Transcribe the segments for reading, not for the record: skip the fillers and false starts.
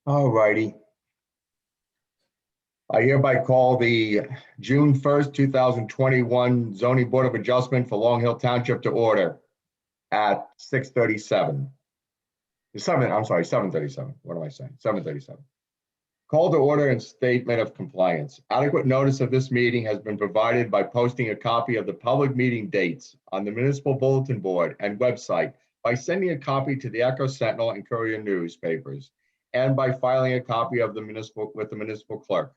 All righty. I hereby call the June 1st, 2021 zoning board of adjustment for Long Hill Township to order at 6:37. I'm sorry, 7:37. What am I saying? 7:37. Call to order and statement of compliance. Adequate notice of this meeting has been provided by posting a copy of the public meeting dates on the municipal bulletin board and website, by sending a copy to the Echo Sentinel and Courier newspapers, and by filing a copy of the municipal clerk.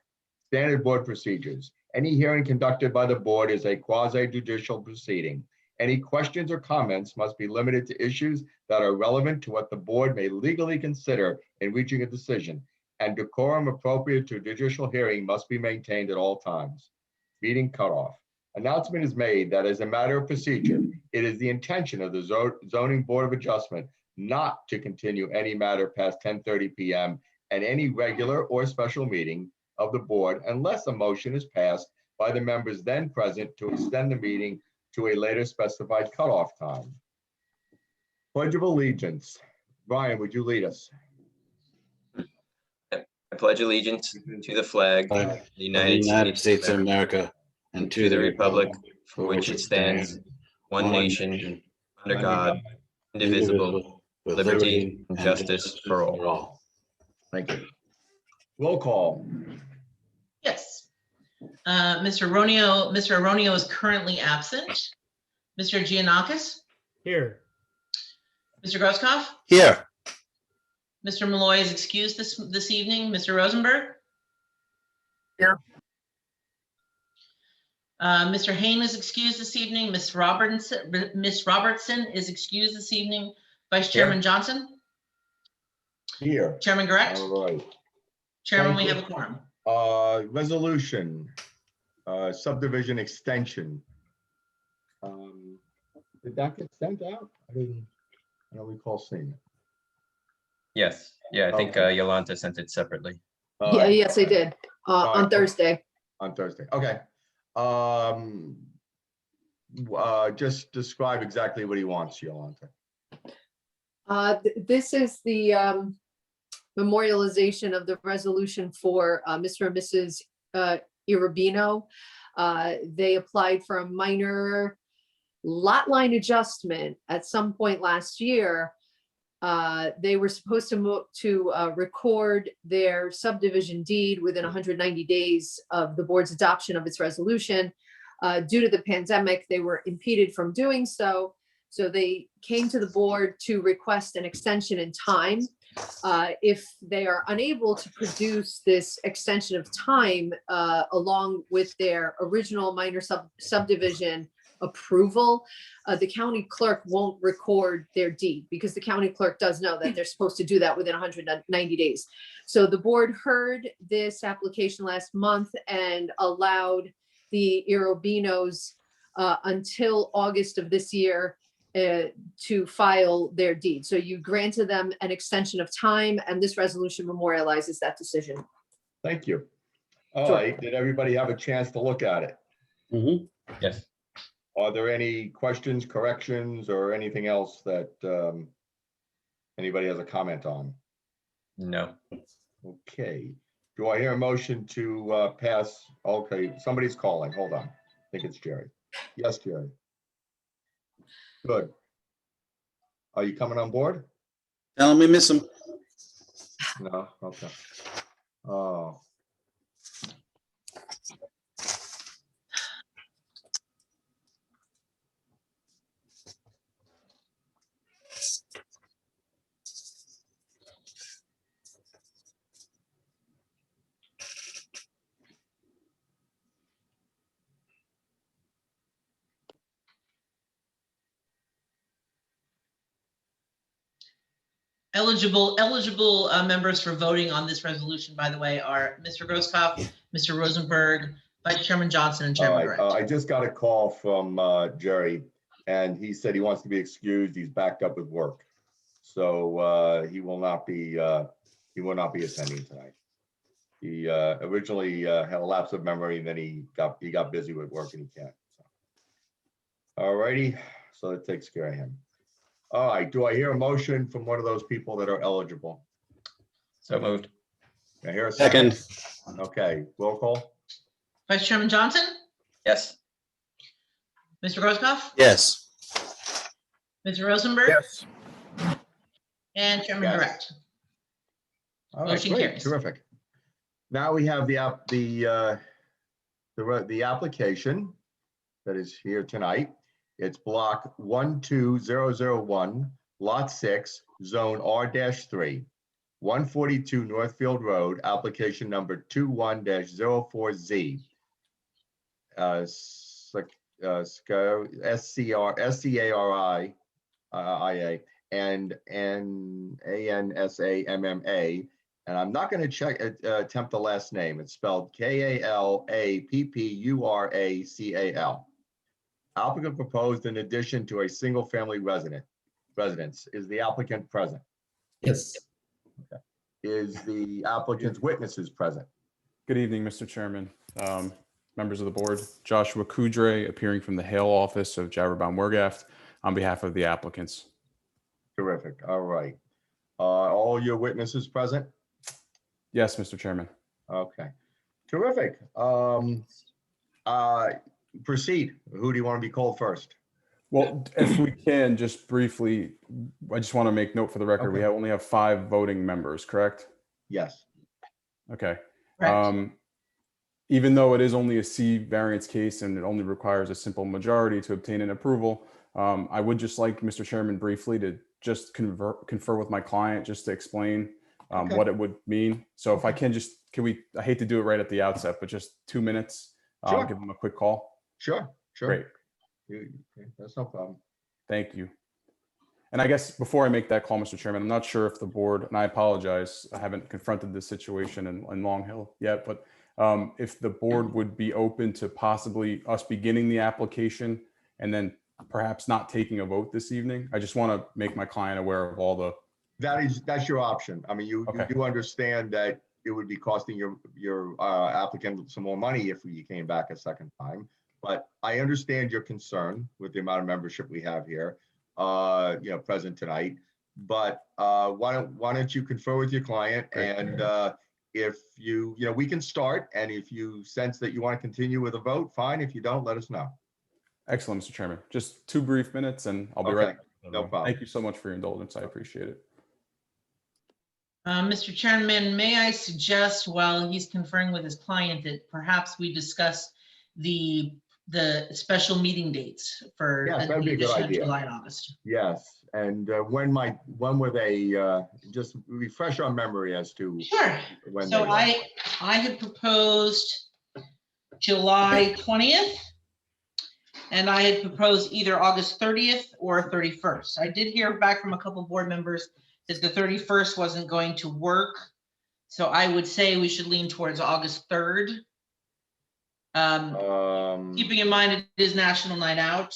Standard board procedures. Any hearing conducted by the board is a quasi-judicial proceeding. Any questions or comments must be limited to issues that are relevant to what the board may legally consider in reaching a decision, and decorum appropriate to a judicial hearing must be maintained at all times. Meeting cutoff. Announcement is made that as a matter of procedure, it is the intention of the zoning board of adjustment not to continue any matter past 10:30 p.m. and any regular or special meeting of the board unless a motion is passed by the members then present to extend the meeting to a later specified cutoff time. Pledge of Allegiance. Brian, would you lead us? I pledge allegiance to the flag of the United States of America and to the republic for which it stands, one nation, under God, indivisible, with liberty and justice for all. Thank you. Roll call. Yes. Mr. Aronio is currently absent. Mr. Giannakis? Here. Mr. Grosskopf? Here. Mr. Malloy is excused this evening. Mr. Rosenberg? Here. Mr. Hain is excused this evening. Miss Robertson is excused this evening. Vice Chairman Johnson? Here. Chairman Correct? All right. Chairman, we Thank have a quorum. Resolution, subdivision extension. Did that get sent out? I don't recall seeing it. Yes, yeah, I think Okay. Yolanta sent it separately. All Yeah, right, yes, I did, on right. Thursday. On Thursday, okay. Just describe exactly what he wants, Yolanta. This is the memorialization of the resolution for Mr. and Mrs. Irabino. They applied for a minor lot line adjustment at some point last year. They were supposed to record their subdivision deed within 190 days of the board's adoption of its resolution. Due to the pandemic, they were impeded from doing so. So they came to the board to request an extension in time. If they are unable to produce this extension of time along with their original minor subdivision approval, the county clerk won't record their deed, because the county clerk does know that they're supposed to do that within 190 days. So the board heard this application last month and allowed the Irabinos until August of this year to file their deed. So you granted them an extension of time, and this resolution memorializes that decision. Thank you. All Sure. right, did everybody have a chance to look at it? Yes. Are there any questions, corrections, or anything else that anybody has a comment on? No. Okay, do I hear a motion to pass? Okay, somebody's calling, hold on. I think it's Jerry. Yes, Jerry. Good. Are you coming on board? Tell me, miss him. No, okay. Oh. Eligible members for voting on this resolution, by the way, are Mr. Grosskopf, Mr. Rosenberg, Vice Chairman Johnson, and All Chairman right, Correct. I just got a call from Jerry, and he said he wants to be excused. He's backed up with work. So he will not be attending tonight. He originally had a lapse of memory, and then he got busy with work and he can't. So. All righty, so that takes care of him. All right, do I hear a motion from one of those people that are eligible? So moved. I hear a second. Second. Okay, roll call. Vice Chairman Johnson, Yes. Mr. Grosskopf, Yes. Mr. Rosenberg, Yes. and Chairman Yes. Direct. All right, Motion great, carries. terrific. Now we have the application that is here tonight. It's block 12001, lot 6, zone R-3, 142 Northfield Road, application number 21-04Z. SCARI IA and ANSAMMA. And I'm not going to attempt the last name. It's spelled KALAPPURACAL. Applicant proposed in addition to a single-family residence. Is the applicant present? Yes. Okay. Is the applicant's witnesses present? Good evening, Mr. Chairman, members of the board. Joshua Kudre, appearing from the Hale office of Jabberbaum Wergaft on behalf of the applicants. Terrific. All right. All your witnesses present? Yes, Mr. Chairman. Okay. Terrific. Proceed. Who do you want to be called first? Well, if we can, just briefly, I just want to make note for the record, we Okay. only have 5 voting members, correct? Yes. Okay. Correct. Even though it is only a C variance case and it only requires a simple majority to obtain an approval, I would just like, Mr. Chairman, briefly to just confer with my client just to explain Okay. what it would mean. So if I can I hate to do it right at the outset, but just 2 minutes, Sure. give them a quick call. Sure. Great. That's no problem. Thank you. And I guess before I make that call, Mr. Chairman, I'm not sure if the board, and I apologize, I haven't confronted this situation in Long Hill yet, but if the board would be open to possibly us beginning the application and then perhaps not taking a vote this evening. I just want to make my client aware of all the. That's your option. I mean, you Okay. do understand that it would be costing your applicant some more money if you came back a second time. But I understand your concern with the amount of membership we have here, present tonight. But why don't you confer with your client, and if we can start, and if you sense that you want to continue with a vote, fine. If you don't, let us know. Excellent, Mr. Chairman. Just 2 brief minutes and I'll be Okay, right. no problem. Thank you so much for your indulgence. I appreciate it. Mr. Chairman, may I suggest while he's conferring with his client that perhaps we discuss the special meeting dates for Yes, the that'd be a good addition of idea. July and August? Yes, and when were they? Just refresh our memory as to Sure. when. So they were. I had proposed July 20th, and I had proposed either August 30th or 31st. I did hear back from a couple board members that the 31st wasn't going to work. So I would say we should lean towards August 3rd. Keeping in mind it is National Night Out.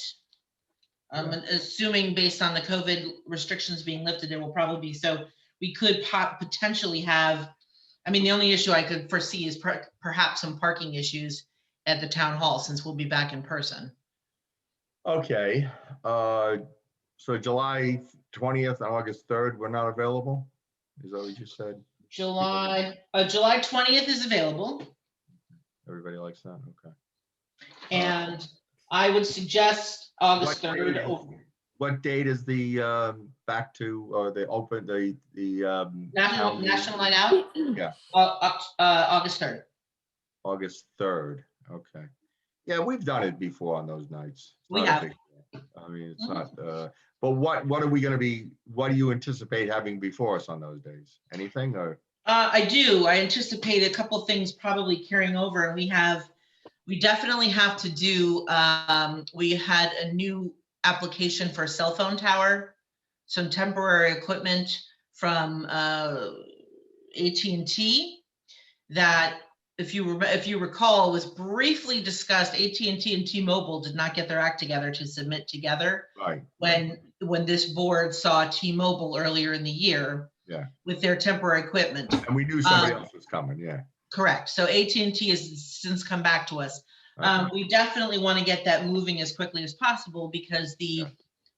And assuming based on the COVID restrictions being lifted, it will probably be, so we could potentially have, I mean, the only issue I could foresee is perhaps some parking issues at the town hall since we'll be back in person. Okay, so July 20th and August 3rd were not available? Is that what you said? July 20th is available. Everybody likes that, okay. And I would suggest August What 3rd. date- What date is the back to, or the open, the National town- Night Out? Yeah. August 3rd. August 3rd, okay. Yeah, we've done it before on those nights. It's We not a have. big deal. I mean, it's not, but what do you anticipate having before us on those days? Anything, or? I do. I anticipate a couple of things probably carrying over, and we definitely have to do, we had a new application for a cell phone tower, some temporary equipment from AT&T that, if you recall, was briefly discussed. AT&T and T-Mobile did not get their act together to submit together Right. when this board saw T-Mobile earlier in the year. Yeah. With their temporary equipment. And we knew somebody else was coming, yeah. Correct. So AT&T has since come back to us. Okay. We definitely want to get that moving as quickly as possible because the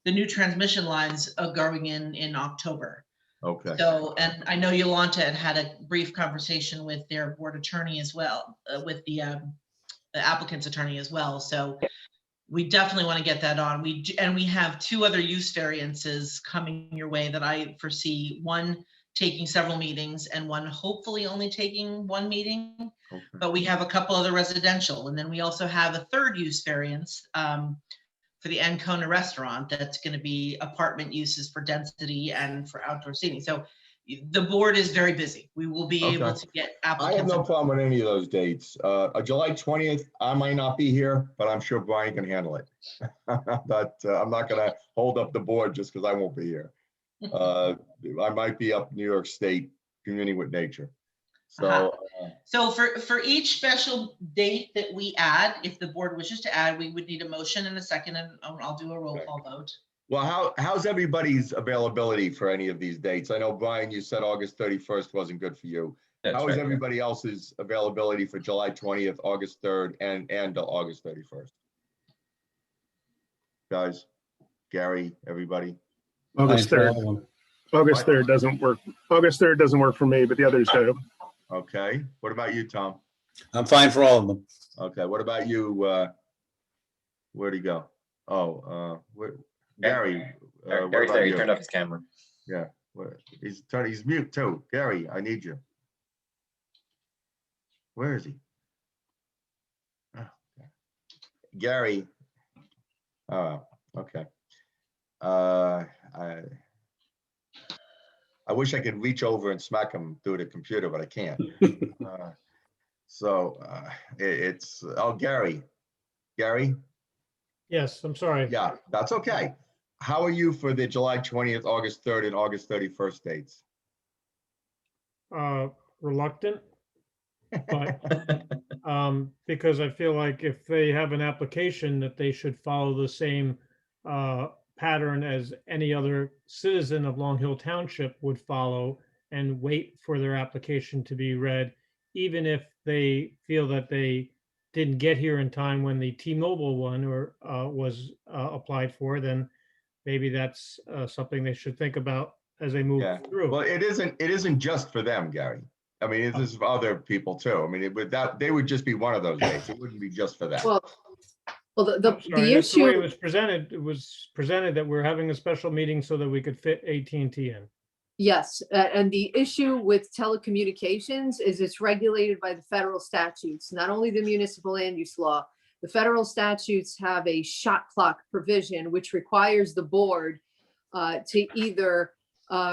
new transmission lines are going in October. Okay, So, and I know Yolanta had a brief conversation with their board attorney as well, with the applicant's attorney as well. So we definitely want to get that on. And we have two other use variances coming your way that I foresee, one taking several meetings and one hopefully only taking one meeting. okay. But we have a couple other residential, and then we also have a third use variance for the Ancona restaurant that's going to be apartment uses for density and for outdoor seating. So the board is very busy. We will be able Okay. to get I have applicants. no problem with any of those dates. July 20th, I might not be here, but I'm sure Brian can handle it. But I'm not gonna hold up the board just because I won't be here. I might be up New York State communing with nature. So, So for each special date that we add, if the board wishes to add, we would need a motion and a second, and I'll do a roll call vote. well, how's everybody's availability for any of these dates? I know, Brian, you said August 31st wasn't good for you. That's How is right. everybody else's availability for July 20th, August 3rd, and August 31st? Guys, Gary, everybody? August Fine for 3rd. all of them. August What? 3rd doesn't work. August 3rd doesn't work for me, but the others do. Okay, what about you, Tom? I'm fine for all of them. Okay, what about you? Where'd he go? Oh, Gary. what Gary's about there. He you? turned off his camera. Yeah, he's mute too. Gary, I need you. Where is he? Oh, okay. Gary. Oh, okay. I wish I could reach over and smack him through the computer, but I can't. It's, oh, Gary. Gary? Yes, I'm sorry. Yeah, that's okay. How are you for the July 20th, August 3rd, and August 31st dates? Reluctant, but because I feel like if they have an application that they should follow the same pattern as any other citizen of Long Hill Township would follow and wait for their application to be read, even if they feel that they didn't get here in time when the T-Mobile one was applied for, then maybe that's something they should think about as they move Yeah. through. Well, it isn't just for them, Gary. I mean, it is for other people too. I mean, they would just be one of those dates. It wouldn't be just for them. Well, the I'm sorry, the that's the way it issue, was presented. It was presented that we're having a special meeting so that we could fit AT&T in. yes, and the issue with telecommunications is it's regulated by the federal statutes, not only the municipal land use law. The federal statutes have a shot clock provision, which requires the board to either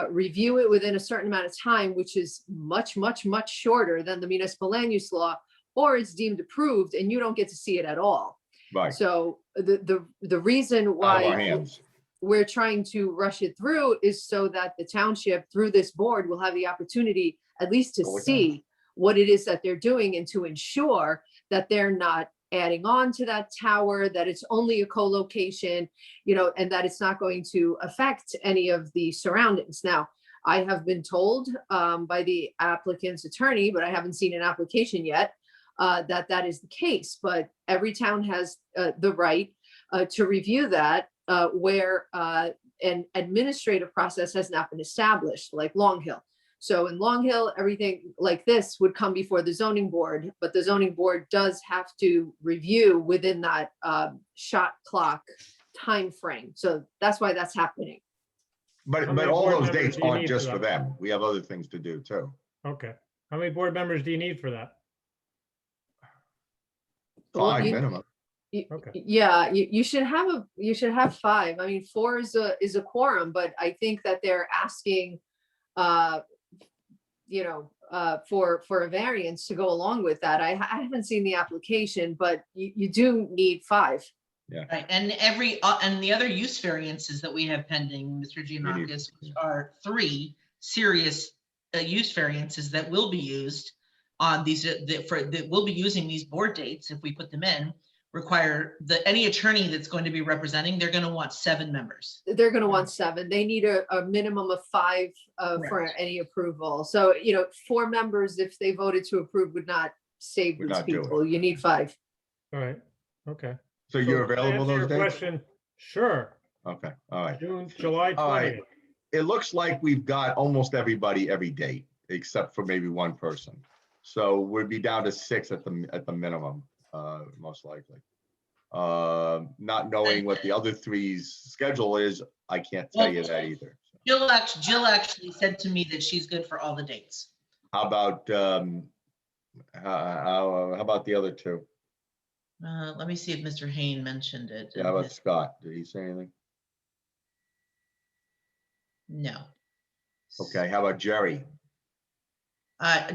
review it within a certain amount of time, which is much, much, much shorter than the municipal land use law, or it's deemed approved and you don't get to see it at all. Right. So the reason Out of our why hands. we're trying to rush it through is so that the township, through this board, will have the opportunity at least to Go with see what it is that they're doing and to ensure that they're not adding on to that tower, that it's only a co-location, and that it's not going to affect any of the surroundings. Now, I have been told by the applicant's attorney, but I haven't seen an application yet, that is the case. But every town has the right to review that where an administrative process has not been established, like Long Hill. So in Long Hill, everything like this would come before the zoning board, but the zoning board does have to review within that shot clock timeframe. So that's why that's happening. But How many all board those members dates do you aren't need just for for that? them. We have other things to do too. Okay. How many board members do you need for that? Well, 5 you- minimum. Okay. Yeah, you should have 5. I mean, 4 is a quorum, but I think that they're asking, for a variance to go along with that. I haven't seen the application, but you do need 5. Right, and and the other use variances that we have pending, Mr. Giannakis, which are 3 serious use variances that will be used on these, that will be using these board dates if we put them in, require any attorney that's going to be representing, they're going to want 7 members. They're going to want 7. They need a minimum of 5 for Correct. any approval. So, 4 members, if they voted to approve, would not save Would these not do it. people. You need 5. All right. Okay. So you're to available answer those your days? question, sure. Okay, all right. July All right. 20th. it looks like we've got almost everybody every date, except for maybe one person. So we'd be down to 6 at the minimum, most likely. Not knowing what the other three's schedule is, I can't tell you that either. Jill actually said to me that she's good for all the dates. How about the other two? Let me see if Mr. Hain mentioned it. Yeah, in how about his- Scott? Did he say anything? No. Okay, how about Jerry?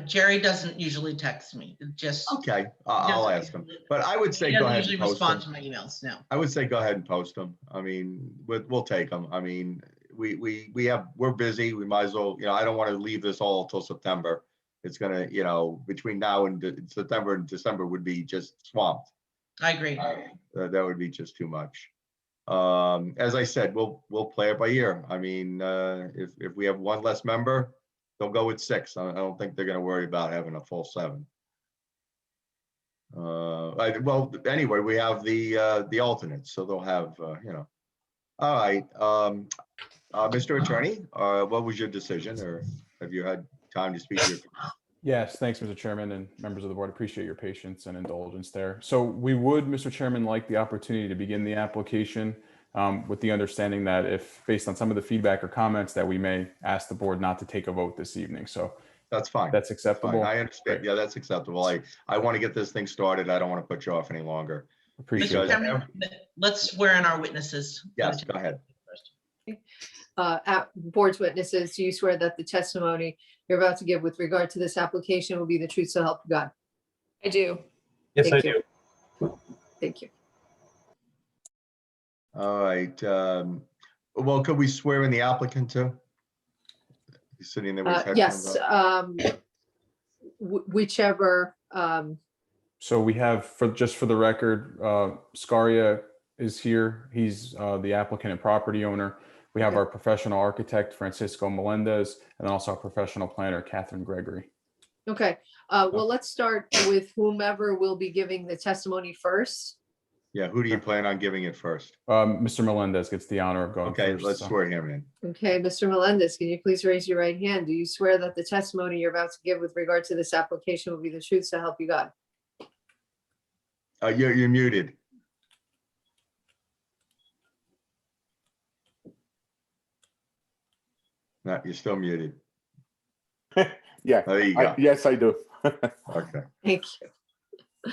Jerry doesn't usually text me, just. Okay, he I'll doesn't ask him. usually- But I would say He go doesn't ahead usually and post respond them. to my emails, no. I would say go ahead and post them. I mean, we'll take them. I mean, we're busy. We might as well, I don't want to leave this all till September. It's gonna, between now and September and December would be just swamped. I agree. That would be just too much. As I said, we'll play it by ear. I mean, if we have one less member, they'll go with 6. I don't think they're gonna worry about having a full 7. Well, anyway, we have the alternates, so they'll have, All right, Mr. Attorney, what was your decision, or have you had time to speak to your? Yes, thanks, Mr. Chairman and members of the board. Appreciate your patience and indulgence there. So we would, Mr. Chairman, like the opportunity to begin the application with the understanding that if, based on some of the feedback or comments, that we may ask the board not to take a vote this evening. So That's fine. that's Fine. acceptable. I understand. Yeah, that's acceptable. I want to get this thing started. I don't want to put you off any longer. Appreciate Mr. it. Chairman, let's swear in our witnesses. Yes, go ahead. Board's witnesses, do you swear that the testimony you're about to give with regard to this application will be the truth so help you God? I do. Yes, I Thank you. do. Thank you. All right. Well, could we swear in the applicant too? He's sitting there with his headphones Yes, on. whichever, So we have, for the record, Scaria is here. He's the applicant and property owner. We have our professional architect, Francisco Melendez, and then also our professional planner, Catherine Gregory. okay. Well, let's start with whomever will be giving the testimony first. Yeah, who do you plan on giving it first? Mr. Melendez gets the honor of going Okay, first. let's so. swear him in. Okay, Mr. Melendez, can you please raise your right hand? Do you swear that the testimony you're about to give with regard to this application will be the truth so help you God? You're muted. No, you're still muted. Yeah, There you go. yes, I do. Okay. Thank you.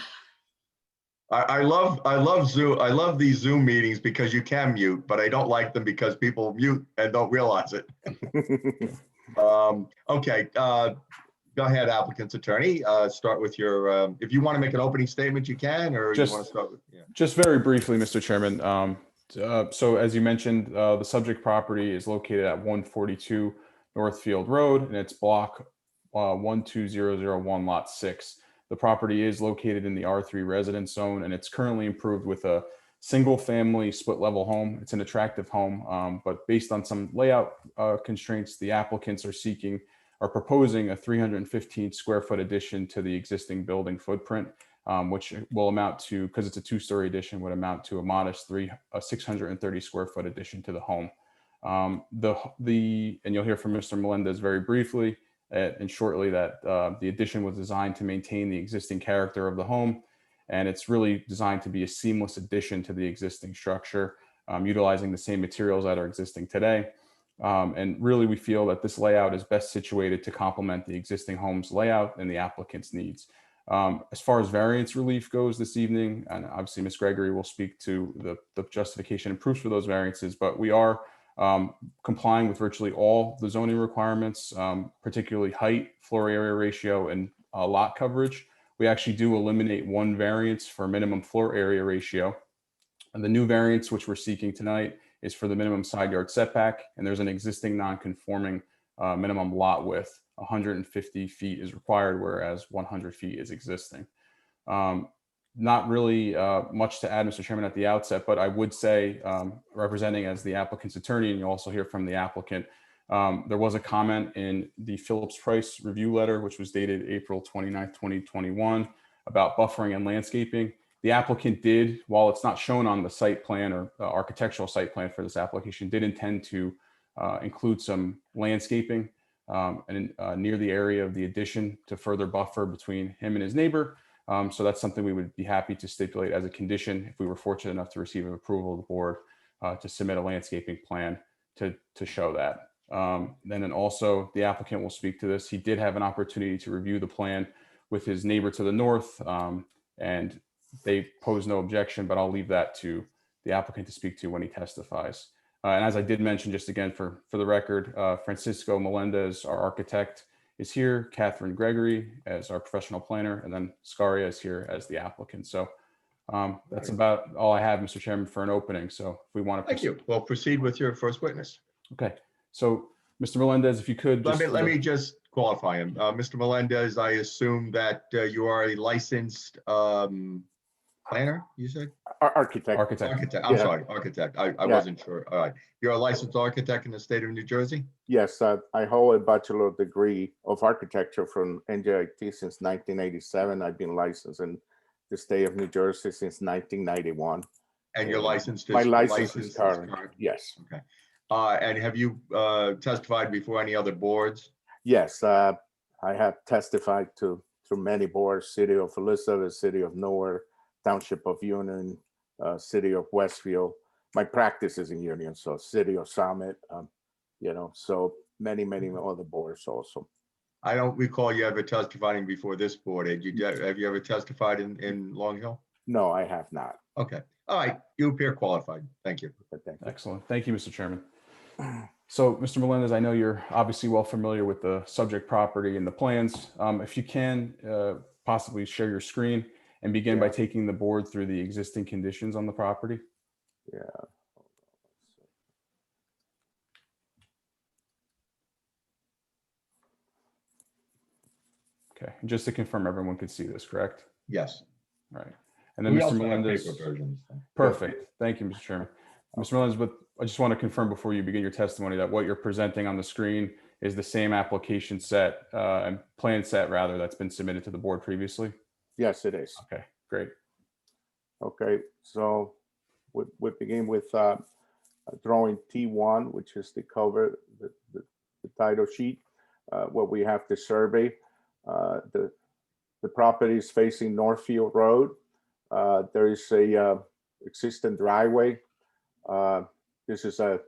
I love Zoom. I love these Zoom meetings because you can mute, but I don't like them because people mute and don't realize it. Okay, go ahead, applicant's attorney. Start with your, if you want to make an opening statement, you can, or you Just- want to start with, yeah. Just very briefly, Mr. Chairman. So as you mentioned, the subject property is located at 142 Northfield Road, and it's block 12001 lot 6. The property is located in the R3 residence zone, and it's currently improved with a single family split level home. It's an attractive home, but based on some layout constraints, the applicants are proposing a 315 square foot addition to the existing building footprint, which will amount to, because it's a 2-story addition, would amount to a modest 630 square foot addition to the home. And you'll hear from Mr. Melendez very briefly and shortly that the addition was designed to maintain the existing character of the home, and it's really designed to be a seamless addition to the existing structure, utilizing the same materials that are existing today. And really, we feel that this layout is best situated to complement the existing home's layout and the applicant's needs. As far as variance relief goes this evening, and obviously Ms. Gregory will speak to the justification and proofs for those variances, but we are complying with virtually all the zoning requirements, particularly height, floor area ratio, and lot coverage. We actually do eliminate one variance for minimum floor area ratio. And the new variance, which we're seeking tonight, is for the minimum side yard setback, and there's an existing non-conforming minimum lot width. 150 feet is required, whereas 100 feet is existing. Not really much to add, Mr. Chairman, at the outset, but I would say, representing as the applicant's attorney, and you'll also hear from the applicant, there was a comment in the Phillips Price review letter, which was dated April 29th, 2021, about buffering and landscaping. The applicant did, while it's not shown on the site plan or architectural site plan for this application, did intend to include some landscaping and near the area of the addition to further buffer between him and his neighbor. So that's something we would be happy to stipulate as a condition if we were fortunate enough to receive approval of the board to submit a landscaping plan to show that. Then also the applicant will speak to this. He did have an opportunity to review the plan with his neighbor to the north, and they posed no objection, but I'll leave that to the applicant to speak to when he testifies. And as I did mention, just again for the record, Francisco Melendez, our architect, is here, Catherine Gregory as our professional planner, and then Scaria is here as the applicant. So that's about all I have, Mr. Chairman, for an opening. So if we want to Thank you. Well, proceed with your first witness. Okay. So Mr. Melendez, if you could just Let me just qualify him. Mr. Melendez, I assume that you are a licensed planner, you said? Architect. architect. I'm Yeah. sorry, architect. I Yeah. wasn't sure. All right. You're a licensed architect in the state of New Jersey? Yes, I hold a bachelor degree of architecture from NJIT since 1987. I've been licensed in the state of New Jersey since 1991. And your license My is license is current. Yes, Okay. And have you testified before any other boards? yes. I have testified to many boards: City of Elizabeth, City of Newark, Township of Union, City of Westfield. My practice is in Union, so City of Summit. So many other boards also. I don't recall you ever testifying before this board. Have you ever testified in Long Hill? No, I have not. Okay. All right. You appear qualified. Thank you. But thank you. Excellent. Thank you, Mr. Chairman. So, Mr. Melendez, I know you're obviously well familiar with the subject property and the plans. If you can possibly share your screen and begin by taking the board through the existing conditions on the property. Yeah. Okay. And just to confirm, everyone could see this, correct? Yes. All right. And then We Mr. also have Melendez. paper versions. Perfect. Thank you, Mr. Chairman. Mr. Melendez, but I just want to confirm before you begin your testimony that what you're presenting on the screen is the same application set and plan set rather that's been submitted to the board previously. Yes, it is. Okay, great. Okay, so we begin with drawing T1, which is the cover, the title sheet, where we have the survey. The property is facing Northfield Road. There is a existing driveway. This is a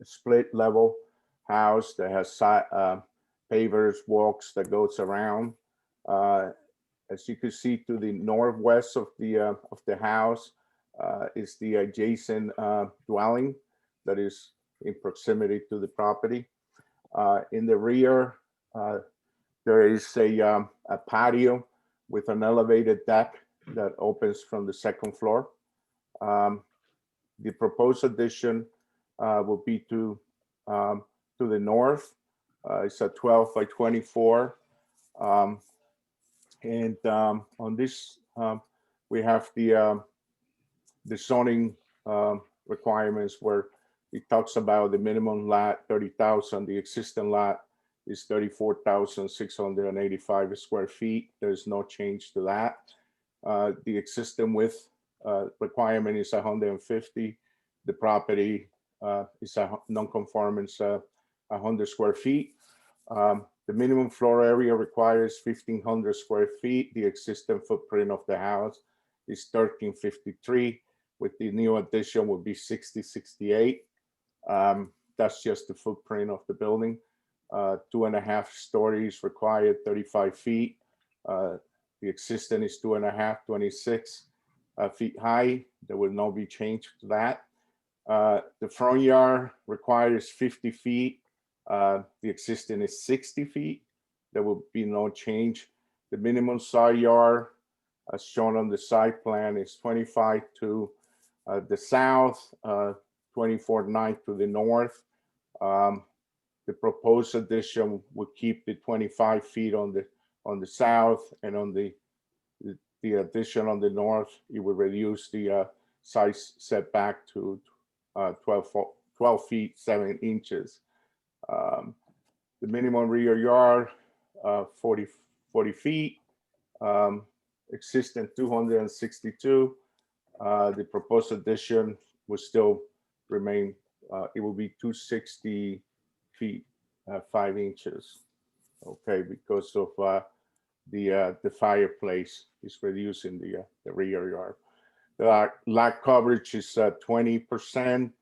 split level house that has pavers, walks that goes around. As you can see to the northwest of the house is the adjacent dwelling that is in proximity to the property. In the rear, there is a patio with an elevated deck that opens from the second floor. The proposed addition will be to the north. It's a 12 by 24. And on this, we have the zoning requirements where it talks about the minimum lot 30,000. The existing lot is 34,685 square feet. There's no change to that. The existing width requirement is 150. The property is a non-conformance 100 square feet. The minimum floor area requires 1,500 square feet. The existing footprint of the house is 1,353. With the new addition would be 6068. That's just the footprint of the building. 2.5 stories required, 35 feet. The existing is 2.5, 26 feet high. There will not be change to that. The front yard requires 50 feet. The existing is 60 feet. There will be no change. The minimum side yard, as shown on the site plan, is 25 to the south, 24.9 to the north. The proposed addition would keep the 25 feet on the south, and on the addition on the north, it would reduce the size setback to 12 feet 7 inches. The minimum rear yard, 40 feet, existing 262. The proposed addition will still remain it will be 260 feet, 5 inches. Okay, because of the fireplace is reducing the rear yard. The lot coverage is 20%.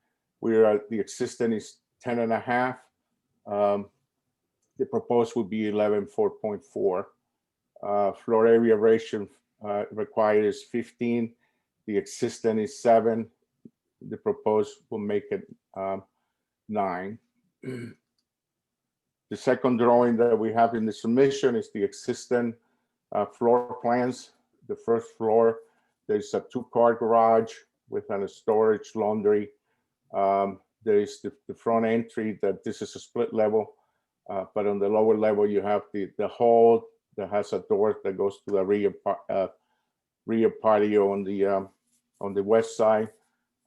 The existing is 10.5. The proposed would be 11.4. Floor area ratio required is 15. The existing is 7. The proposed will make it 9. The second drawing that we have in the submission is the existing floor plans. The first floor, there's a 2-car garage with a storage laundry. There is the front entry that this is a split level, but on the lower level you have the hall that has a door that goes to the rear patio on the west side.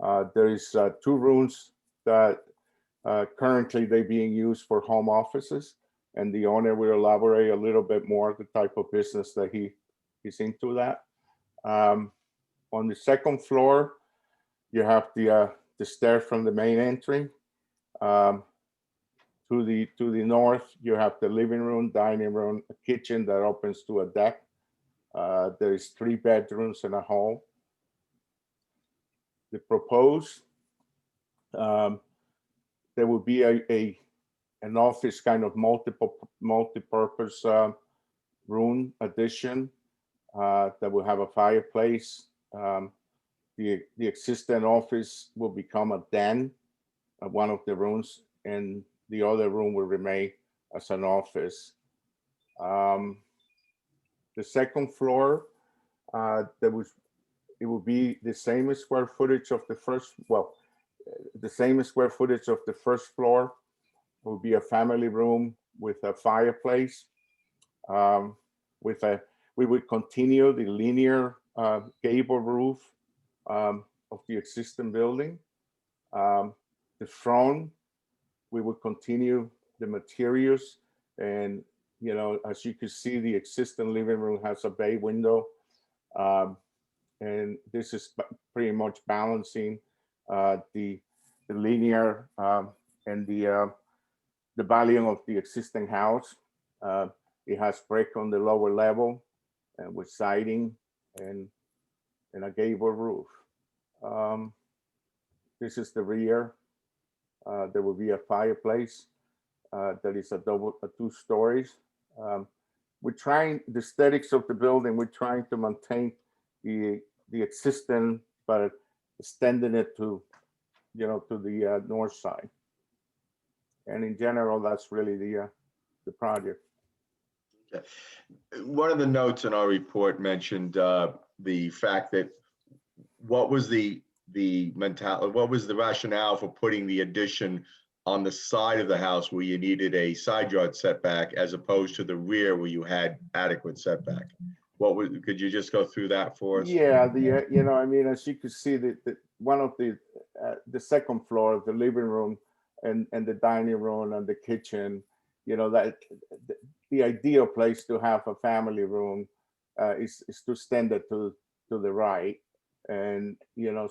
There is 2 rooms that currently they're being used for home offices, and the owner will elaborate a little bit more the type of business that he's into that. On the second floor, you have the stair from the main entry. To the north, you have the living room, dining room, a kitchen that opens to a deck. There is 3 bedrooms and a hall. The proposed, there will be an office kind of multi-purpose room addition that will have a fireplace. The existing office will become a den, one of the rooms, and the other room will remain as an office. The second floor, it will be the same square footage of the first, well, the same square footage of the first floor. Will be a family room with a fireplace. We would continue the linear gable roof of the existing building. The front, we would continue the materials, and as you can see, the existing living room has a bay window, and this is pretty much balancing the linear and the volume of the existing house. It has brick on the lower level and with siding and a gable roof. This is the rear. There will be a fireplace that is a 2 stories. We're trying the aesthetics of the building. We're trying to maintain the existing, but extending it to the north side. And in general, that's really the project. Okay. One of the notes in our report mentioned the fact that what was the rationale for putting the addition on the side of the house where you needed a side yard setback as opposed to the rear where you had adequate setback? Could you just go through that for us? Yeah, as you can see, one of the second floor, the living room and the dining room and the kitchen, that the ideal place to have a family room is to stand it to the right, and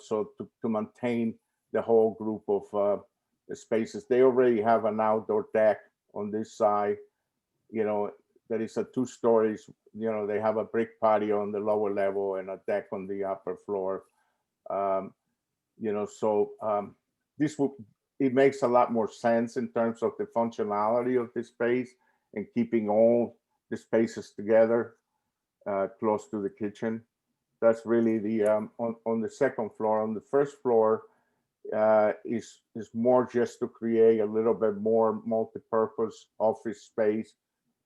so to maintain the whole group of spaces. They already have an outdoor deck on this side. That is a 2 stories. They have a brick patio on the lower level and a deck on the upper floor. It makes a lot more sense in terms of the functionality of the space and keeping all the spaces together close to the kitchen. That's really the on the second floor. On the first floor is more just to create a little bit more multi-purpose office space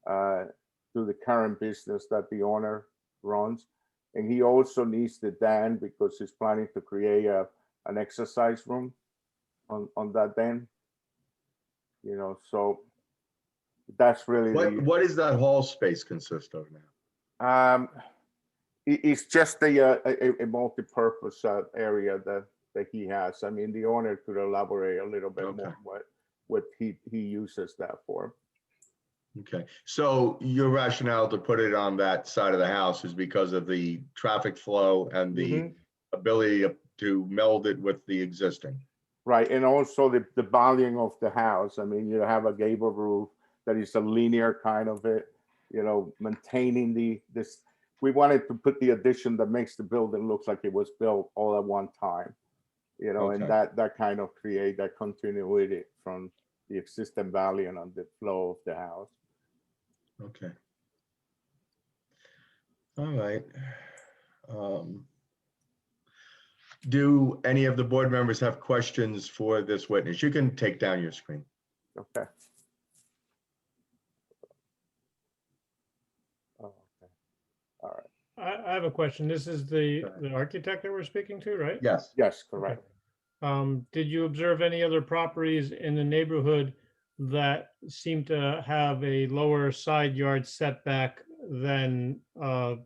to the current business that the owner runs. And he also needs the den because he's planning to create an exercise room on that den. So that's really what does that hall space consist of now? It's just a multi-purpose area that he has. I mean, the owner could elaborate a little bit more what he uses that for. Okay, so your rationale to put it on that side of the house is because of the traffic flow and the ability to meld it with the existing. Right, and also the volume of the house. I mean, you have a gable roof that is a linear kind of it, maintaining this. We wanted to put the addition that makes the building look like it was built all at one time, and Okay. that kind of create that continuity from the existing volume on the flow of the house. Okay. All right. Do any of the board members have questions for this witness? You can take down your screen. Okay. Oh, okay. All right. I have a question. This is the architect that we're speaking to, right? Yes. Yes, correct. Did you observe any other properties in the neighborhood that seem to have a lower side yard setback than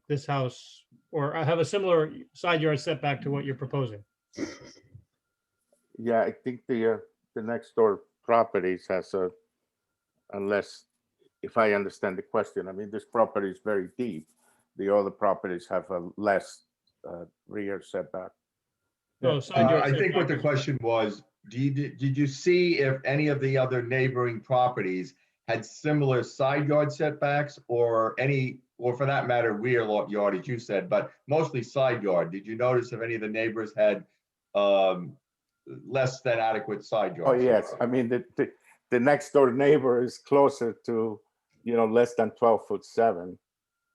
this house, or have a similar side yard setback to what you're proposing? Yeah, I think the next door properties has unless, if I understand the question, I mean, this property is very deep. The other properties have a less rear setback. No, side yard I think what the setback. question was, did you see if any of the other neighboring properties had similar side yard setbacks or for that matter, rear yard, as you said, but mostly side yard? Did you notice if any of the neighbors had less than adequate side Oh, yards? yes. I mean, the next door neighbor is closer to, less than 12'7".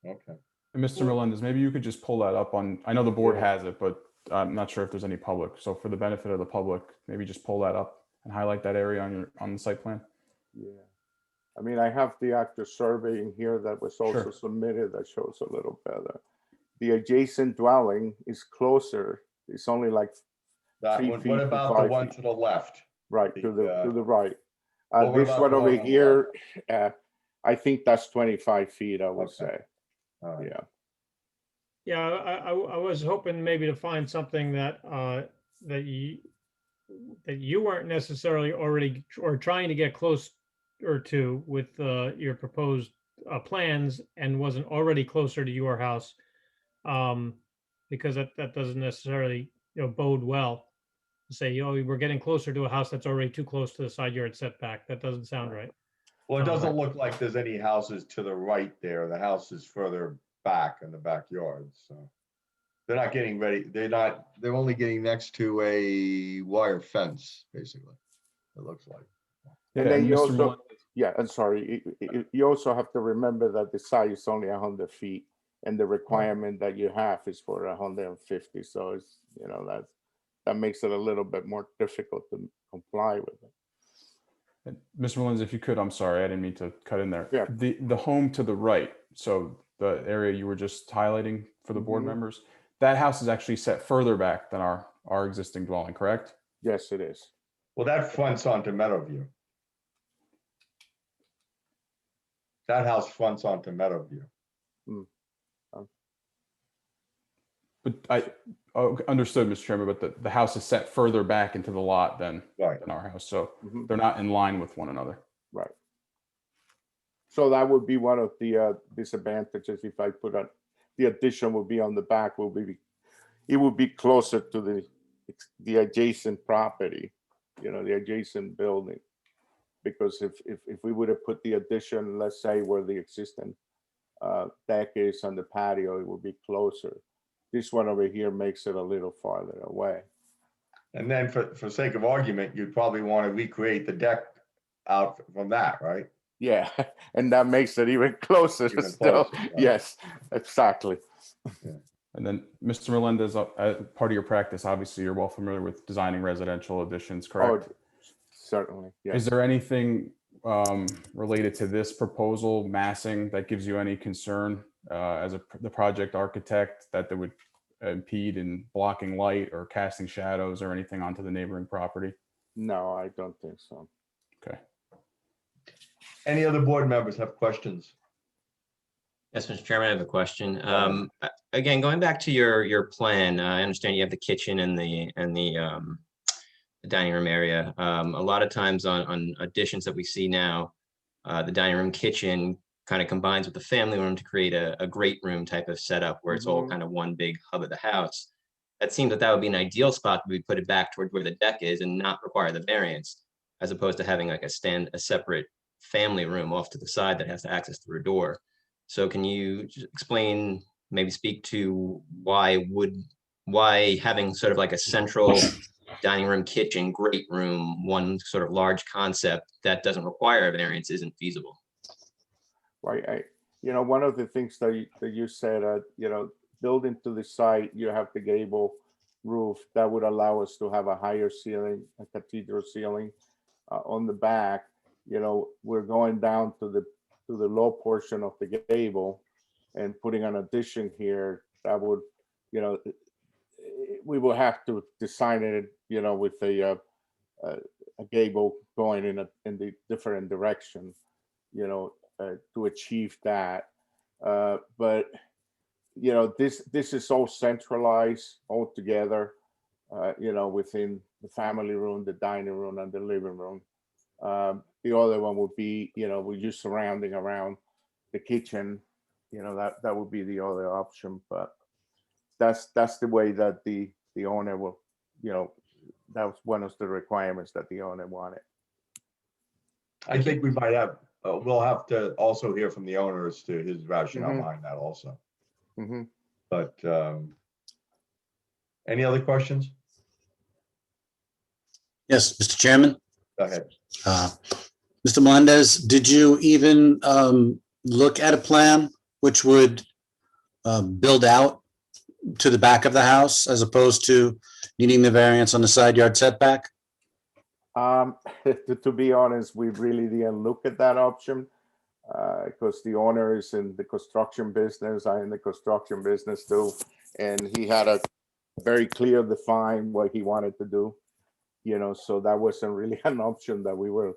Okay. And Mr. Melendez, maybe you could just pull that up on, I know the board Yeah. has it, but I'm not sure if there's any public. So for the benefit of the public, maybe just pull that up and highlight that area on the site plan. Yeah. I mean, I have the active survey in here that was also Sure. submitted that shows a little better. The adjacent dwelling is closer. It's only like That 3 one, feet what to about the 5 one feet. to the left? Right, The, to the right. well, what This about one the over one on the here, I think that's 25 feet, I would Okay. say. All right. Yeah. Yeah, I was hoping maybe to find something that you weren't necessarily already or trying to get close or to with your proposed plans and wasn't already closer to your house, because that doesn't necessarily bode well. To say, we're getting closer to a house that's already too close to the side yard setback. That doesn't sound right. Well, it doesn't Right. look like there's any houses to the right there. The house is further back in the backyard, so. They're not getting ready. They're only getting next to a wire fence, basically, it looks like. And then you Mr. also, Melendez, yeah, I'm sorry. You also have to remember that the side is only 100 feet and the requirement that you have is for 150. So it's, that makes it a little bit more difficult to comply with it. Mr. Melendez, if you could, I'm sorry, I didn't mean to cut in there. Yeah. The home to the right, so the area you were just highlighting for the board Mhm. members, that house is actually set further back than our existing dwelling, correct? Yes, it is. Well, that fronts onto Meadowview. That house fronts onto Meadowview. But understood, Mr. Chairman, but the house is set further back into the lot than Right. our house, so Mhm. they're not in line with one another. Right. So that would be one of the disadvantages if I put the addition would be on the back, it would be closer to the adjacent property, the adjacent building. Because if we would have put the addition, let's say where the existing deck is on the patio, it would be closer. This one over here makes it a little farther away. And then for sake of argument, you'd probably want to recreate the deck out from that, right? Yeah, and that makes it even closer Even still. closer, right. Yes, exactly. And then, Mr. Melendez, part of your practice, obviously, you're well familiar with designing residential additions, correct? Oh, certainly, yes. Is there anything related to this proposal, massing, that gives you any concern as the project architect that would impede in blocking light or casting shadows or anything onto the neighboring property? No, I don't think so. Okay. Any other board members have questions? Yes, Mr. Chairman, I have a question. Again, going back to your plan, I understand you have the kitchen and the dining room area. A lot of times on additions that we see now, the dining room kitchen kind of combines with the family room to create a great room type of setup where it's all Mhm. kind of one big hub of the house. that seems that would be an ideal spot to put it back towards where the deck is and not require the variance, as opposed to having like a separate family room off to the side that has to access through a door. So can you just explain, maybe speak to why having sort of like a central dining room, kitchen, great room, one sort of large concept that doesn't require a variance isn't feasible? Right, one of the things that you said, building to the site, you have the gable roof that would allow us to have a higher ceiling, a cathedral ceiling. On the back, we're going down to the low portion of the gable and putting an addition here that would, we will have to design it, with a gable going in the different direction, to achieve that. But this is all centralized all together, within the family room, the dining room, and the living room. The other one would be, we're just surrounding around the kitchen, that would be the other option. But that's the way that the owner will, that was one of the requirements that the owner wanted. I think we might have, we'll have to also hear from the owner as to his rationale behind that also. But any other questions? Yes, Mr. Chairman. Go ahead. Mr. Melendez, did you even look at a plan which would build out to the back of the house as opposed to needing the variance on the side yard setback? To be honest, we really didn't look at that option because the owner is in the construction business. I'm in the construction business too, and he had a very clear define what he wanted to do. So that wasn't really an option that we were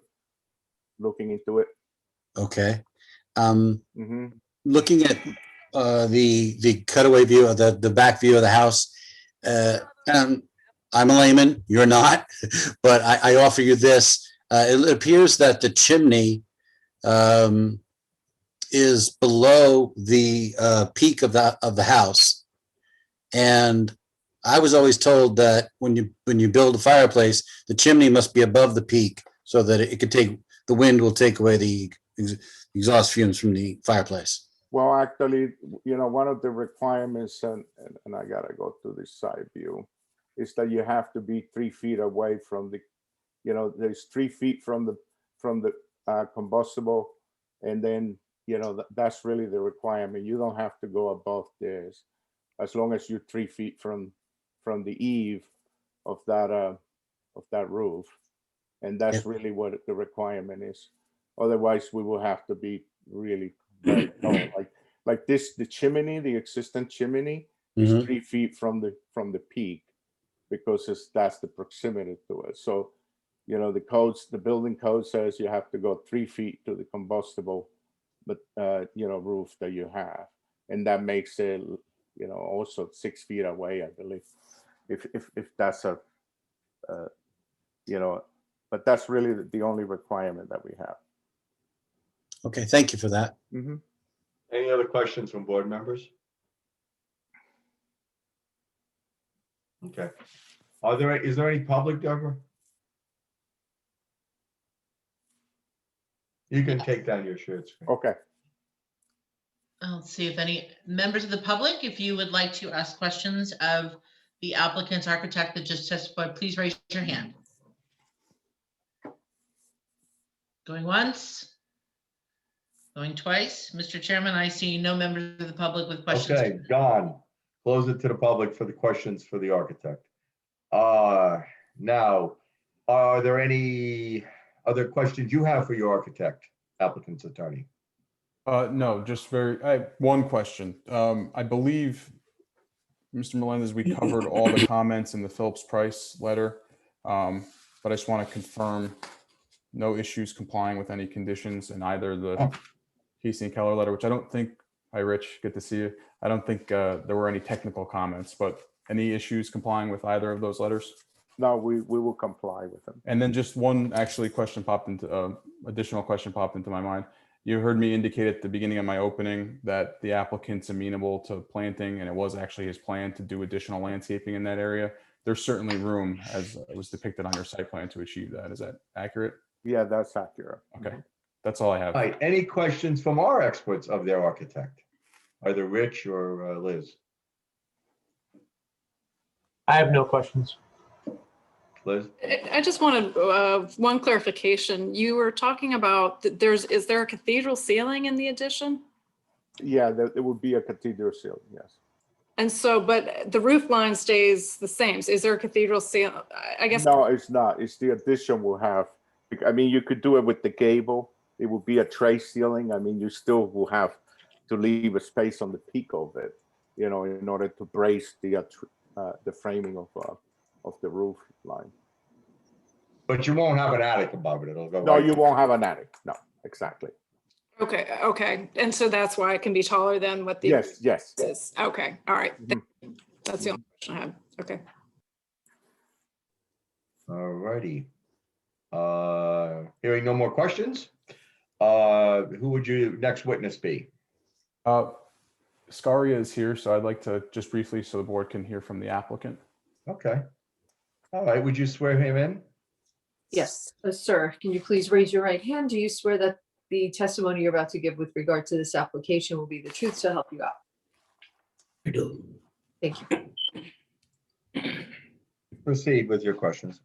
looking into it. Okay. Looking at the cutaway view of the back view of the house, and I'm a layman, you're not, but I offer you this. It appears that the chimney is below the peak of the house. And I was always told that when you build a fireplace, the chimney must be above the peak so that it could the wind will take away the exhaust fumes from the fireplace. Well, actually, one of the requirements, and I gotta go to the side view, is that you have to be 3 feet away from the, there's 3 feet from the combustible, and then that's really the requirement. You don't have to go above this, as long as you're 3 feet from the eave of that roof, and that's really what the requirement is. Otherwise, we will have to be really very low. Like this, the chimney, the existing chimney, is 3 feet from the peak, because that's the proximity to it. So, the building code says you have to go 3 feet to the combustible, but roof that you have, and that makes it, also 6 feet away, I believe, if that's but that's really the only requirement that we have. Okay, thank you for that. Any other questions from board members? Okay. Is there any public, Deborah? You can take down your shared screen. Okay. I'll see if any members of the public, if you would like to ask questions of the applicant's architect that just testified, please raise your hand. Going once. Going twice. Mr. Chairman, I see no members of the public with questions. Okay, Don, close it to the public for the questions for the architect. Now, are there any other questions you have for your architect, applicant's attorney? No, just I have one question. I believe, Mr. Melendez, we covered all the comments in the Phillips Price letter, but I just want to confirm no issues complying with any conditions in either the Casey and Keller letter, which I don't think, hi Rich, good to see you. I don't think there were any technical comments, but any issues complying with either of those letters? No, we will comply with them. And then just one additional question popped into my mind. You heard me indicate at the beginning of my opening that the applicant's amenable to planting, and it was actually his plan to do additional landscaping in that area. There's certainly room, as was depicted on your site plan, to achieve that. Is that accurate? Yeah, that's accurate. Okay, that's all I have. All right, any questions from our experts of their architect? Either Rich or Liz? I have no questions. Liz? I just wanted one clarification. You were talking about that is there a cathedral ceiling in the addition? Yeah, it would be a cathedral ceiling, yes. And so, but the roof line stays the same. So is there a cathedral ceiling? I guess. No, it's not. It's the addition will have, I mean, you could do it with the gable. It would be a tray ceiling. I mean, you still will have to leave a space on the peak of it, you know, in order to brace the framing of the roof line. But you won't have an attic above it. It'll go. No, right you to- won't have an attic. No, exactly. Okay. And so that's why it can be taller than what the. Yes, yes. Is. Okay, all right. Mhm. That's the only question I had. Okay. All righty. Hearing no more questions, who would your next witness be? Scaria is here, so I'd like to just briefly, so the board can hear from the applicant. Okay. All right, would you swear him in? Yes, sir, can you please raise your right hand? Do you swear that the testimony you're about to give with regard to this application will be the truth to help you out? I do. Thank you. Proceed with your questions.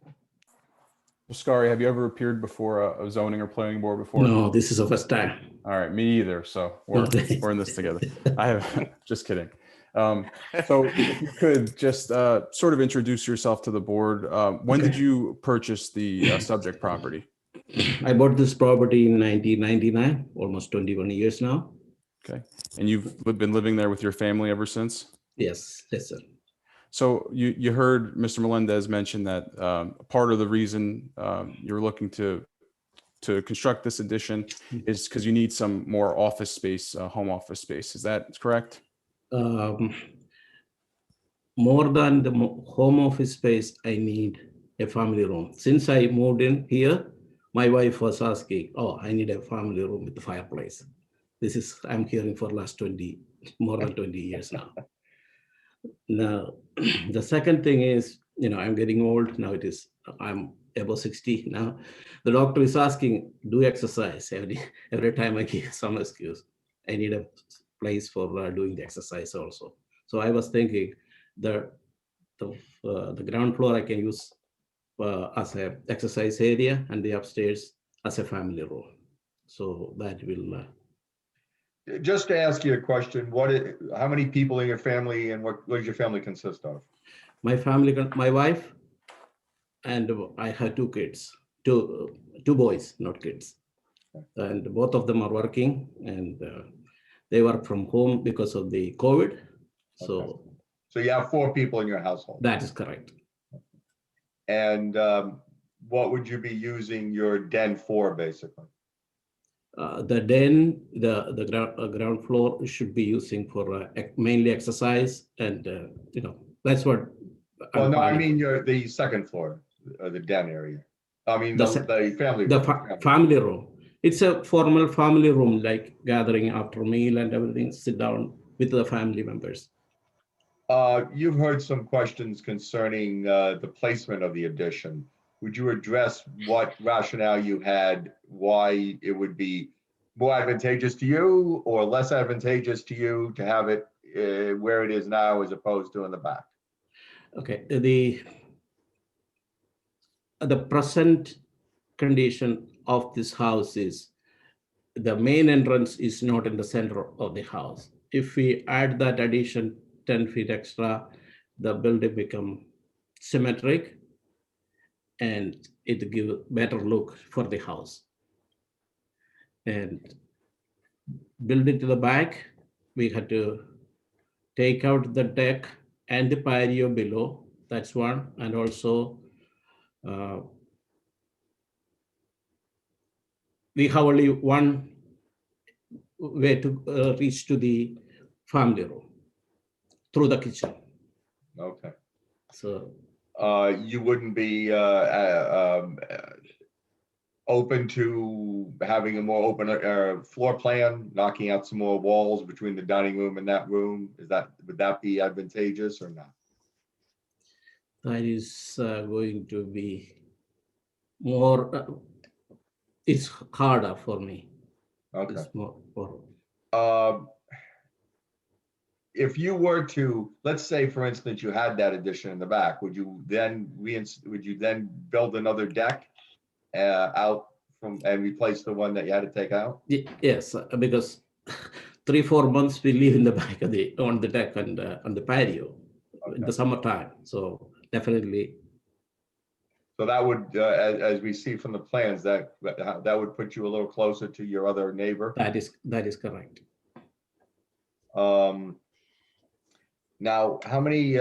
Scaria, have you ever appeared before a zoning or planning board before? No, this is the first time. All right, me either. So we're Okay. in this together. I have, just kidding. So if you could just sort of introduce yourself to the board. When did Okay. you purchase the subject property? I bought this property in 1999, almost 21 years now. Okay, and you've been living there with your family ever since? Yes, sir. So you heard Mr. Melendez mention that part of the reason you're looking to construct this addition is because you need some more office space, home office space. Is that correct? More than the home office space, I need a family room. Since I moved in here, my wife was asking, "Oh, I need a family room with the fireplace." This is I'm hearing for last more than 20 years now. Now, the second thing is, I'm getting old now. I'm above 60 now. The doctor is asking, do exercise every time I give some excuse. I need a place for doing the exercise also. So I was thinking the ground floor I can use as a exercise area and the upstairs as a family room. So that will. Just to ask you a question, how many people in your family and what does your family consist of? My family, my wife, and I have two kids, two boys, not kids. And both of them are working and they work from home because of the COVID. So you have 4 people in your household. that is correct. And what would you be using your den for, basically? The den, the ground floor should be using for mainly exercise, and that's what. Well, no, I planning. mean the second floor, the den area. I mean the family. Family room. It's a formal family room, like gathering after meal and everything. Sit down with the family members. You've heard some questions concerning the placement of the addition. Would you address what rationale you had, why it would be more advantageous to you or less advantageous to you to have it where it is now as opposed to in the back? Okay, the present condition of this house is the main entrance is not in the center of the house. If we add that addition 10 feet extra, the building become symmetric and it give better look for the house. And building to the back, we had to take out the deck and the patio below. That's one. And also we have only one way to reach to the family room through the kitchen. Okay. So you wouldn't be open to having a more open floor plan, knocking out some more walls between the dining room and that room? Would that be advantageous or not? That is going to be more, it's harder for me. Okay. It's more, Um, If you were to, let's say, for instance, you had that addition in the back, would you then build another deck out from and replace the one that you had to take out? yes, because 3-4 months we live in the back of on the deck and on the patio in the summertime. So definitely. So that would, as we see from the plans, that would put you a little closer to your other neighbor. That is correct. Now, how many,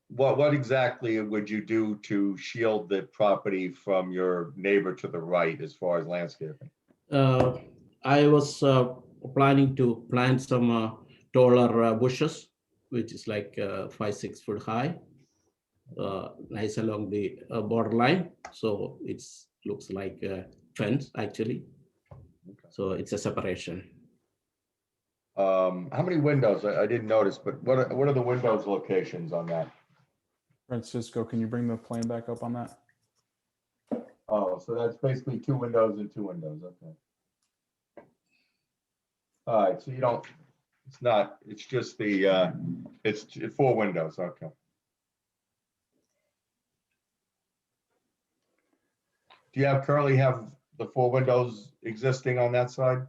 what exactly would you do to shield the property from your neighbor to the right as far as landscaping? I was planning to plant some taller bushes, which is like 5-6 foot high, nice along the borderline. So it looks like a fence actually. Okay. So it's a separation. How many windows? I didn't notice, but what are the windows locations on that? Francisco, can you bring the plan back up on that? Oh, so that's basically 2 windows and 2 windows, okay. All right, so you don't, it's just the, it's 4 windows, okay. Do you currently have the 4 windows existing on that side?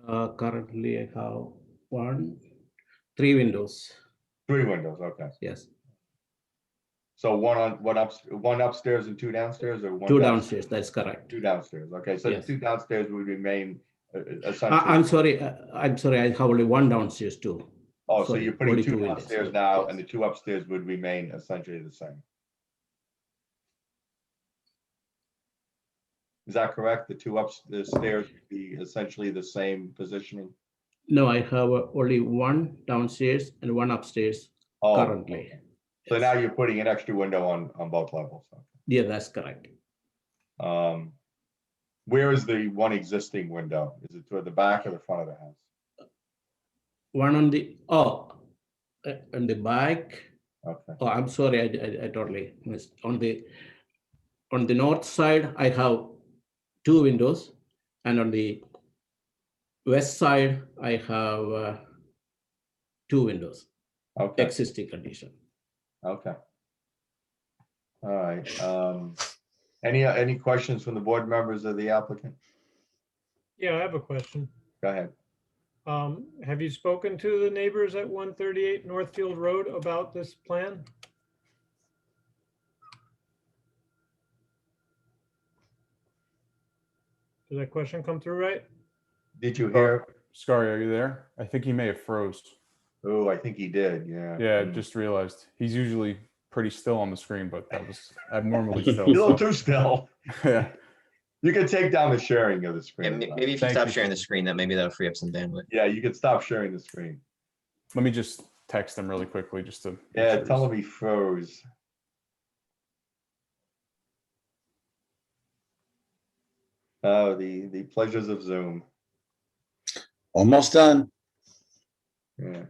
Currently I have 3 windows. 3 windows, okay. Yes, So one upstairs and 2 downstairs, or 1 2 downstairs. That's correct. 2 downstairs, okay, so the Yes. 2 downstairs would remain essentially. I'm sorry. I have only 1 downstairs too. Oh, so Sorry, you're putting only 2 windows. downstairs now, and the Yes. 2 upstairs would remain essentially the same. Is that correct? The 2 upstairs would be essentially the same positioning? No, I have only 1 downstairs and 1 upstairs Oh, currently. okay. So now you're putting an extra window on both levels. Yeah, that's correct. Where is the one existing window? Is it toward the back or the front of the house? One on the on the back. Okay, Oh, I'm sorry, I totally missed. On the north side, I have 2 windows, and on the west side, I have 2 windows. okay, Existing condition. okay. All right. Any questions from the board members of the applicant? Yeah, I have a question. Go ahead. Have you spoken to the neighbors at 138 Northfield Road about this plan? Did that question come through right? Did you hear? Scary, are you there? I think he may have froze. Oh, I think he did, yeah. Yeah, just realized. He's usually pretty still on the screen, but that was abnormally You're still. a little so- too still. Yeah. You can take down the sharing of the Yeah, screen. maybe if you Thank stop you. sharing the screen, maybe that'll free up some bandwidth. Yeah, you can stop sharing the screen. Let me just text him really quickly just to. make Yeah, sure tell he's- him he froze. Oh, the pleasures of Zoom. Almost done. Yeah,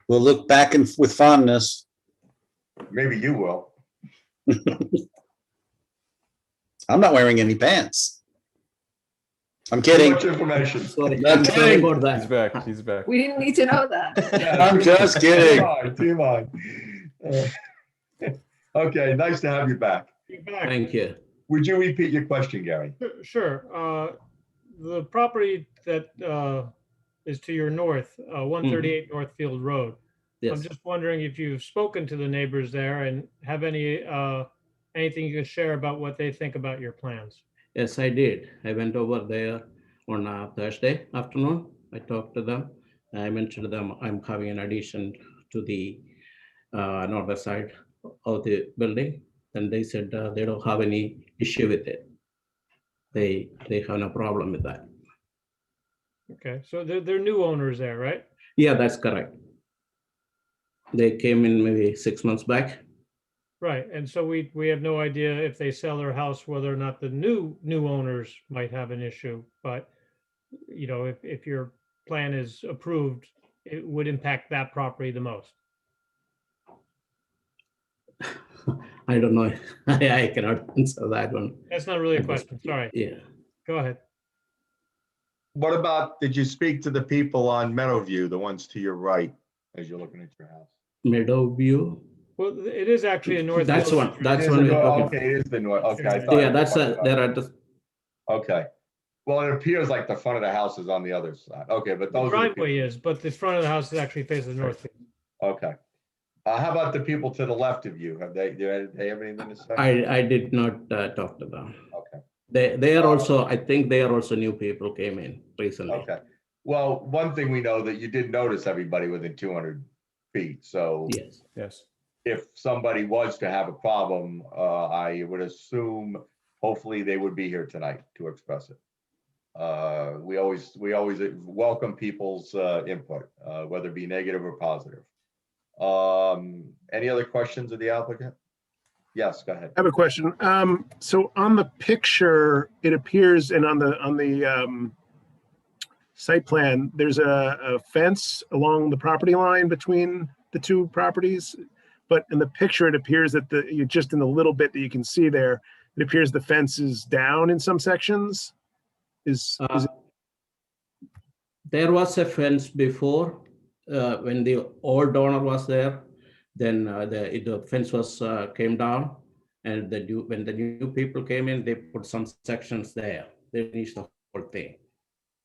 We'll look back and with fondness. maybe you will. I'm not wearing any pants. I'm Too kidding. much information. Sorry, I'm sorry kidding. about that. He's back. He's back. We didn't need to know that. I'm just kidding. Too on. Okay, nice to have you back. You're back. Thank you. Would you repeat your question, Gary? Sure. The property that is to your north, 138 Northfield Road. I'm Yes. just wondering if you've spoken to the neighbors there and have anything you can share about what they think about your plans. Yes, I did. I went over there on Thursday afternoon. I talked to them. I mentioned to them I'm having an addition to the northern side of the building. And they said they don't have any issue with it. They have no problem with that. Okay, so they're new owners there, right? Yeah, that's correct. They came in maybe 6 months back. Right, and so we have no idea if they sell their house, whether or not the new owners might have an issue, but you know, if your plan is approved, it would impact that property the most. I don't know. I cannot answer that one. That's not really a At this- question, sorry. Yeah, Go ahead. What about, did you speak to the people on Meadowview, the ones to your right, as you're looking at your house? Meadowview. Well, it is actually a north. That's Village one. address. That's It is one the we're nor- talking. Okay, it is the north, okay. I thought- Yeah, that's there at the. Okay. Well, it appears like the front of the house is on the other side. Okay, but The those are the people. driveway is, but the front of the house is actually faces the north. Okay. How about the people to the left of you? Have they have anything to say? I did not talk to them. Okay. They are also, I think they are also new people came in recently. Okay. Well, one thing we know that you did notice everybody within 200 feet. So Yes. Yes. if somebody was to have a problem, I would assume hopefully they would be here tonight to express it. We always welcome people's input, whether it be negative or positive. Any other questions of the applicant? Yes, go ahead. I have a question. So on the picture, it appears, and on the site plan, there's a fence along the property line between the two properties. But in the picture, it appears that you're just in the little bit that you can see there, it appears the fence is down in some sections. Is it? There was a fence before when the old owner was there. Then the fence was came down, and when the new people came in, they put some sections there. They finished the whole thing.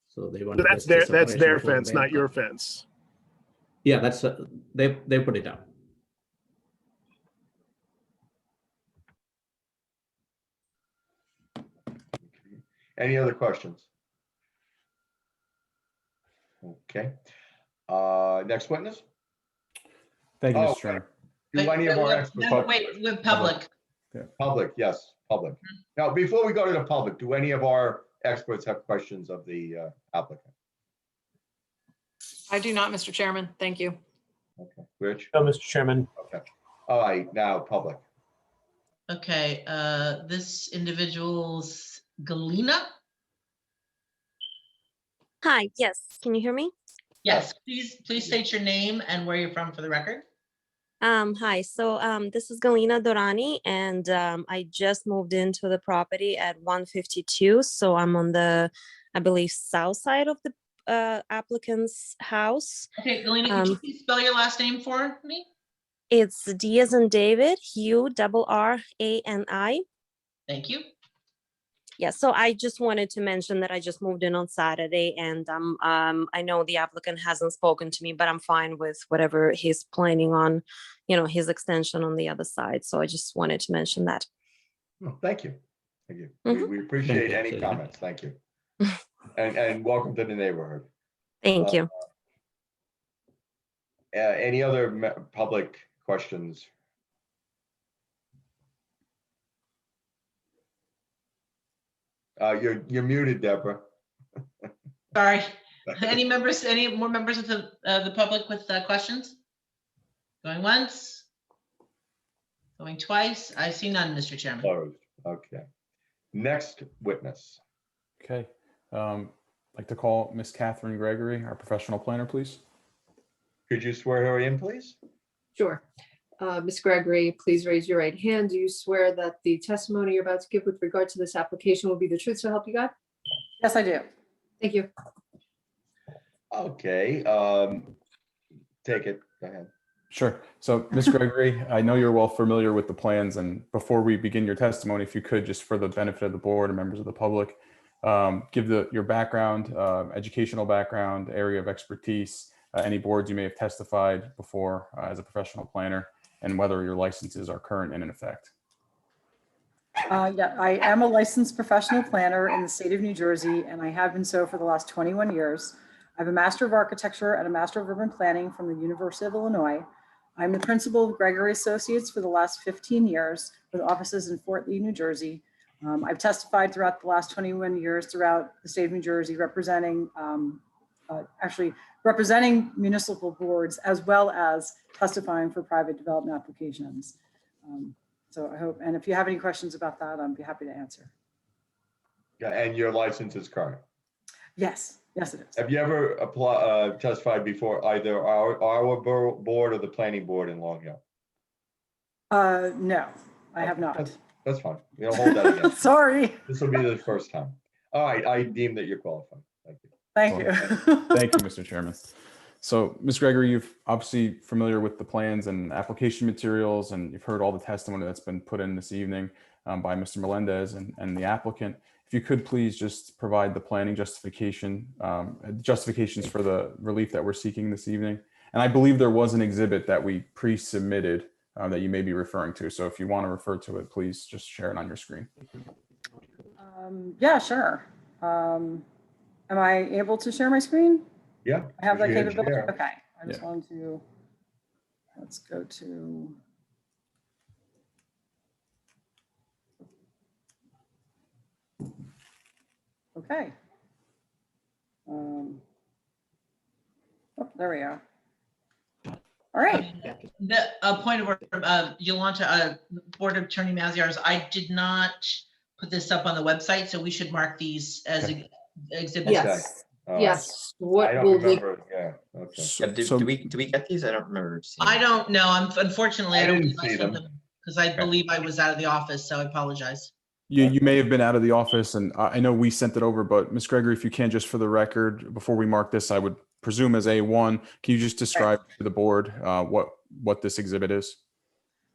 So they want. So that's their fence, not your fence. Yeah, that's they put it up. Any other questions? Okay. Next witness? Thank you, Oh, Mr. Chairman. Do any of our experts? Wait, with public. Public, yes, public. Now, before we go to the public, do any of our experts have questions of the applicant? I do not, Mr. Chairman. Thank you. Okay, Rich? No, Mr. Chairman. Okay. All right, now public. Okay, this individual's Galina? Hi, yes, can you hear me? Yes, please state your name and where you're from for the record. Hi, so this is Galina Dorani, and I just moved into the property at 152. So I'm on the, I believe, south side of the applicant's house. Okay, Galina, could you please spell your last name for me? It's D as in David, Urrani. Thank you. Yeah, so I just wanted to mention that I just moved in on Saturday, and I know the applicant hasn't spoken to me, but I'm fine with whatever he's planning on, you know, his extension on the other side. So I just wanted to mention that. Oh, thank you. Thank you. Mhm. We appreciate Thank you. any comments. Thank you. And welcome to the neighborhood. Thank you. Any other public questions? You're muted, Deborah. Sorry. Any more members of the public with questions? Going once? Going twice? I see none, Mr. Chairman. Closed. Okay. Next witness. Okay. I'd like to call Miss Catherine Gregory, our professional planner, please. Could you swear her in, please? Sure. Ms. Gregory, please raise your right hand. Do you swear that the testimony you're about to give with regard to this application will be the truth, so help you God? Yes, I do. Thank you. Okay. Take it. Go ahead. Sure. So, Ms. Gregory, I know you're well familiar with the plans, and before we begin your testimony, if you could, just for the benefit of the board and members of the public, give your background, educational background, area of expertise, any boards you may have testified before as a professional planner, and whether your licenses are current and in effect. Yeah, I am a licensed professional planner in the state of New Jersey, and I have been so for the last 21 years. I have a Master of Architecture and a Master of Urban Planning from the University of Illinois. I'm the principal of Gregory Associates for the last 15 years with offices in Fort Lee, New Jersey. I've testified throughout the last 21 years throughout the state of New Jersey, representing municipal boards, as well as testifying for private development applications. So I hope, and if you have any questions about that, I'd be happy to answer. Yeah, and your license is current. Yes, yes, it is. Have you ever testified before either our board or the planning board in Long Hill? No, I have not. That's fine. We don't hold that against you. Sorry. This will be the first time. All right, I deem that you're qualified. Thank you. Thank you. Thank you, Mr. Chairman. So, Ms. Gregory, you've obviously familiar with the plans and application materials, and you've heard all the testimony that's been put in this evening by Mr. Melendez and the applicant. If you could please just provide the planning justifications for the relief that we're seeking this evening. And I believe there was an exhibit that we pre-submitted that you may be referring to. So if you want to refer to it, please just share it on your screen. Yeah, sure. Am I able to share my screen? Yeah. I have that you can capability. share. Okay. I just Yeah. wanted to, let's go to. Okay. Oh, there we go. All right. The point of order, Yolanta, Board Attorney Maziarz, I did not put this up on the website, so we should mark these as exhibits. Yes, All right. yes. I What don't will be, remember. Yeah. Okay. So, Do we get these? I don't remember seeing. I don't know. Unfortunately, I I don't didn't believe I see sent them. them because I believe I was out of the office, so I apologize. you may have been out of the office, and I know we sent it over, but Ms. Gregory, if you can, just for the record, before we mark this, I would presume as A1, can you just describe to the board what this exhibit is?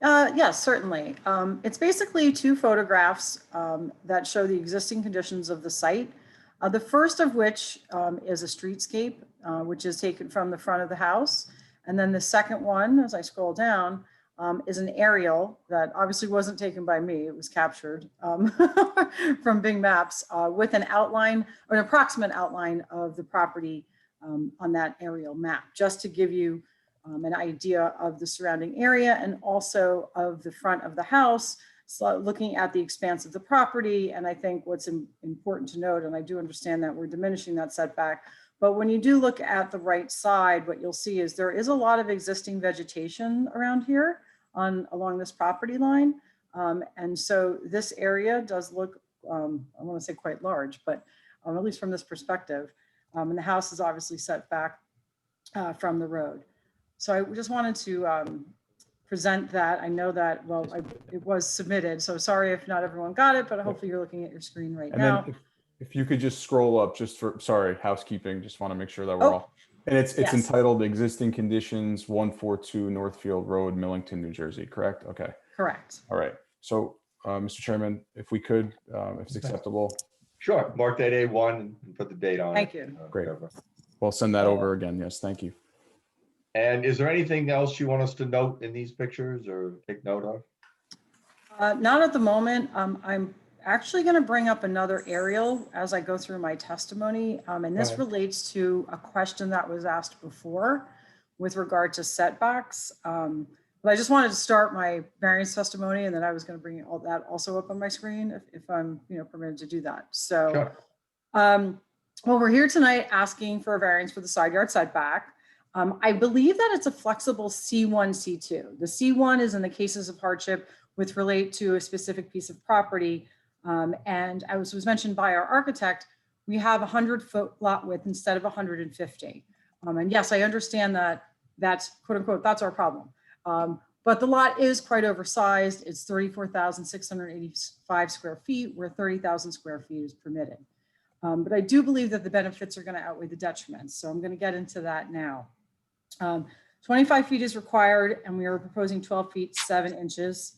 Yes, certainly. It's basically two photographs that show the existing conditions of the site. The first of which is a streetscape, which is taken from the front of the house. And then the second one, as I scroll down, is an aerial that obviously wasn't taken by me. It was captured from Bing Maps with an outline or an approximate outline of the property on that aerial map, just to give you an idea of the surrounding area and also of the front of the house. So looking at the expanse of the property, and I think what's important to note, and I do understand that we're diminishing that setback, but when you do look at the right side, what you'll see is there is a lot of existing vegetation around here along this property line. And so this area does look, I want to say quite large, but at least from this perspective, and the house is obviously set back from the road. So I just wanted to present that. I know that, well, it was submitted, so sorry if not everyone got it, but hopefully you're looking at your screen right And now. then if you could just scroll up just for, sorry, housekeeping, just want to make sure that we're all, and it's yes. entitled Existing Conditions 142 Northfield Road, Millington, New Jersey, correct? Okay. Correct. All right. So, Mr. Chairman, if we could, if it's acceptable. Sure. Mark that A1 and put the date on it. Thank you. Great. Whatever. We'll send that over again. Yes, thank you. And is there anything else you want us to note in these pictures or take note of? Not at the moment. I'm actually going to bring up another aerial as I go through my testimony. And this relates to a question that was asked before with regard to setbacks. But I just wanted to start my variance testimony, and then I was going to bring all that also up on my screen if I'm permitted to do that. So, Sure. Well, we're here tonight asking for a variance for the side yard setback. I believe that it's a flexible C1, C2. The C1 is in the cases of hardship with relate to a specific piece of property. And as was mentioned by our architect, we have 100-foot lot width instead of 150. And yes, I understand that that's quote unquote, that's our problem. But the lot is quite oversized. It's 34,685 square feet, where 30,000 square feet is permitted. But I do believe that the benefits are going to outweigh the detriments. So I'm going to get into that now. 25 feet is required, and we are proposing 12 feet 7 inches.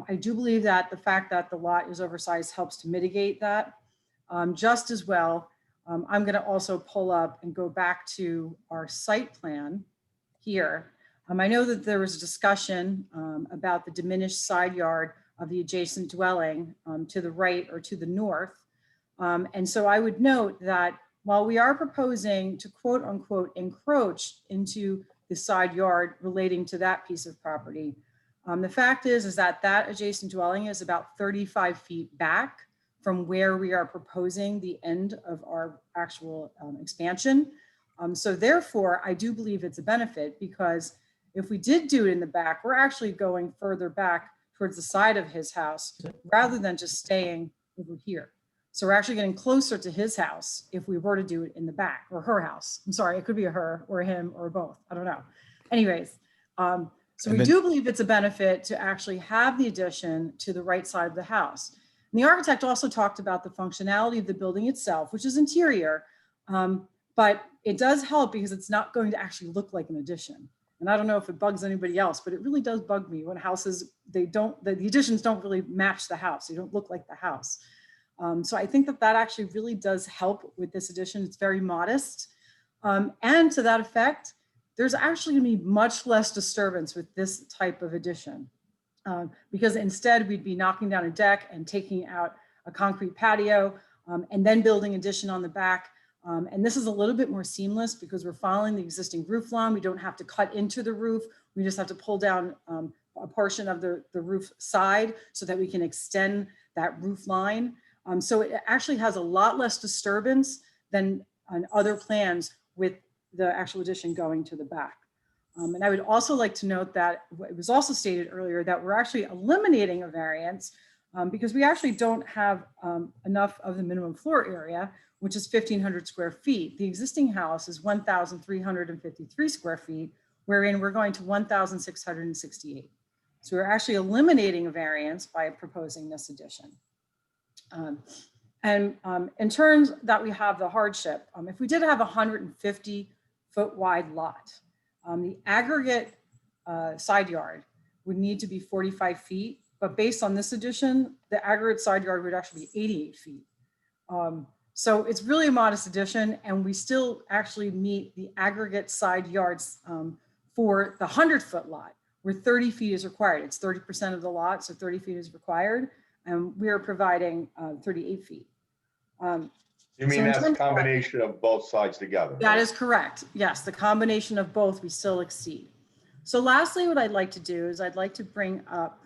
I do believe that the fact that the lot is oversized helps to mitigate that. Just as well, I'm going to also pull up and go back to our site plan here. I know that there was a discussion about the diminished side yard of the adjacent dwelling to the right or to the north. And so I would note that while we are proposing to quote unquote encroach into the side yard relating to that piece of property, the fact is that that adjacent dwelling is about 35 feet back from where we are proposing the end of our actual expansion. So therefore, I do believe it's a benefit, because if we did do it in the back, we're actually going further back towards the side of his house rather than just staying over here. So we're actually getting closer to his house if we were to do it in the back, or her house. I'm sorry, it could be a her or a him or both. I don't know. Anyways, so And we then- do believe it's a benefit to actually have the addition to the right side of the house. And the architect also talked about the functionality of the building itself, which is interior, but it does help because it's not going to actually look like an addition. And I don't know if it bugs anybody else, but it really does bug me when houses, the additions don't really match the house. They don't look like the house. So I think that that actually really does help with this addition. It's very modest. And to that effect, there's actually gonna be much less disturbance with this type of addition. Because instead we'd be knocking down a deck and taking out a concrete patio and then building addition on the back. And this is a little bit more seamless because we're following the existing roof line. We don't have to cut into the roof. We just have to pull down a portion of the roof side so that we can extend that roof line. So it actually has a lot less disturbance than on other plans with the actual addition going to the back. And I would also like to note that it was also stated earlier that we're actually eliminating a variance because we actually don't have enough of the minimum floor area, which is 1,500 square feet. The existing house is 1,353 square feet, wherein we're going to 1,668. So we're actually eliminating a variance by proposing this addition. In terms that we have the hardship, if we did have a 150-foot wide lot, the aggregate side yard would need to be 45 feet, but based on this addition, the aggregate side yard would actually be 88 feet. So it's really a modest addition, and we still actually meet the aggregate side yards for the 100-foot lot, where 30 feet is required. It's 30% of the lot, so 30 feet is required, and we are providing 38 feet. You mean that's a combination of both sides together? That is correct. Yes, the combination of both we still exceed. So lastly, what I'd like to do is I'd like to bring up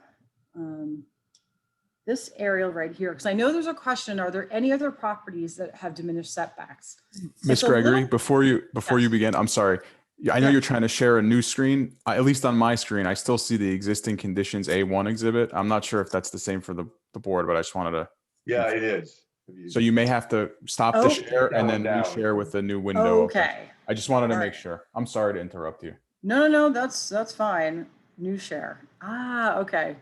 this aerial right here, because I know there's a question, are there any other properties that have diminished setbacks? Ms. Gregory, before you begin, I'm sorry. Yeah, I know you're trying to share a new screen. At least on my screen, I still see the existing conditions A1 exhibit. I'm not sure if that's the same for the board, but I just wanted to. Yeah, it is. So you may have to stop the share and then reshare with the new window. Okay. I just wanted to All make right. sure. I'm sorry to interrupt you. No, that's fine. New share. Okay.